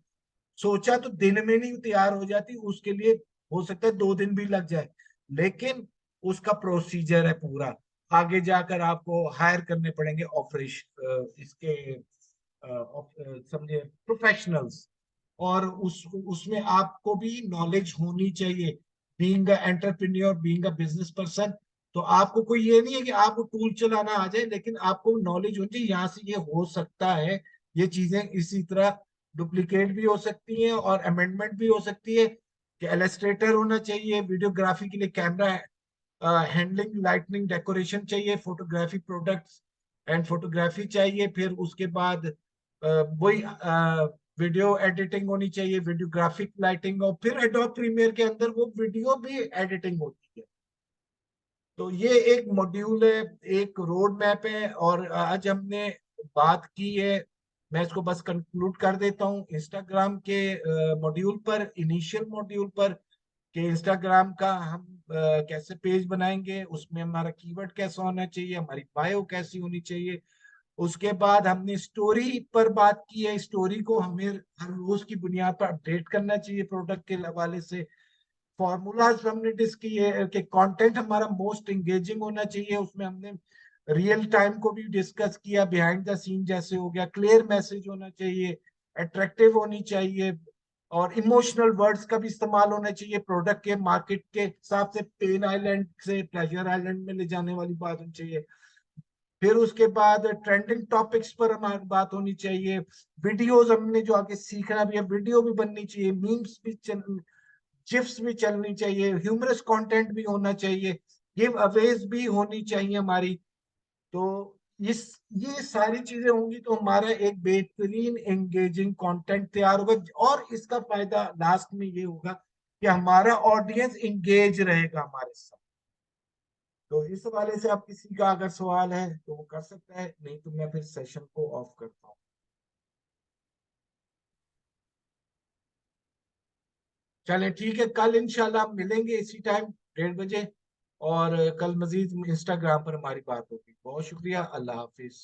Speaker 1: सोचा तो दिन में नहीं तैयार हो जाती, उसके लिए हो सकता है 2 दिन भी लग जाए, लेकिन उसका प्रोसीजर है पूरा। आगे जाकर आपको हायर करने पड़ेंगे ऑपरेशन इसके समझे प्रोफेशनल्स, और उसमें आपको भी नॉलेज होनी चाहिए। Being a entrepreneur, being a business person, तो आपको कोई ये नहीं है कि आपको टूल चलाना आ जाए, लेकिन आपको नॉलेज होनी चाहिए यहाँ से ये हो सकता है, ये चीजें इसी तरह डुप्लीकेट भी हो सकती हैं और अमेंडमेंट भी हो सकती है कि इलस्ट्रेटर होना चाहिए, वीडियोग्राफी के लिए कैमरा हैंडलिंग, लाइटनिंग, डेकोरेशन चाहिए, फोटोग्राफी प्रोडक्ट्स एंड फोटोग्राफी चाहिए, फिर उसके बाद वही वीडियो एडिटिंग होनी चाहिए, वीडियोग्राफिक लाइटिंग, और फिर एडोब प्रीमियर के अंदर वो वीडियो भी एडिटिंग होती है। तो ये एक मॉड्यूल है, एक रोड मैप है, और आज हमने बात की है, मैं इसको बस कंक्लूड कर देता हूँ इंस्टाग्राम के मॉड्यूल पर, इनिशियल मॉड्यूल पर, कि इंस्टाग्राम का हम कैसे पेज बनाएंगे, उसमें हमारा कीवर्ड कैसा होना चाहिए, हमारी बायो कैसी होनी चाहिए। उसके बाद हमने स्टोरी पर बात की है, स्टोरी को हमें हर रोज की बुनियाद पर अपडेट करना चाहिए प्रोडक्ट के हवाले से। फॉर्मूलाज हमने डिस्कस किए कि कंटेंट हमारा मोस्ट एंगेजिंग होना चाहिए, उसमें हमने रियल टाइम को भी डिस्कस किया, बिहाइंड द सीन जैसे हो गया, क्लियर मैसेज होना चाहिए, अट्रैक्टिव होनी चाहिए, और इमोशनल वर्ड्स का भी इस्तेमाल होना चाहिए, प्रोडक्ट के मार्केट के हिसाब से पेन आइलैंड से प्लेजर आइलैंड में ले जाने वाली बात होनी चाहिए। फिर उसके बाद ट्रेंडिंग टॉपिक्स पर हमारी बात होनी चाहिए, वीडियोस हमने जो आगे सीखना भी है, वीडियो भी बननी चाहिए, मीम्स भी जिफ्स भी चलनी चाहिए, ह्यूमरस कंटेंट भी होना चाहिए, गिव अवेज भी होनी चाहिए हमारी। तो इस ये सारी चीजें होंगी तो हमारा एक बेहतरीन एंगेजिंग कंटेंट तैयार होगा, और इसका फायदा लास्ट में ये होगा कि हमारा ऑडियंस एंगेज रहेगा हमारे साथ। तो इस हवाले से आप किसी का अगर सवाल है तो वो कर सकता है, नहीं तो मैं फिर सेशन को ऑफ करता हूँ। चले ठीक है, कल इंशाल्लाह हम मिलेंगे इसी टाइम 1:30 बजे, और कल मजीद इंस्टाग्राम पर हमारी बात होगी। बहुत शुक्रिया, अल्लाह हाफिज।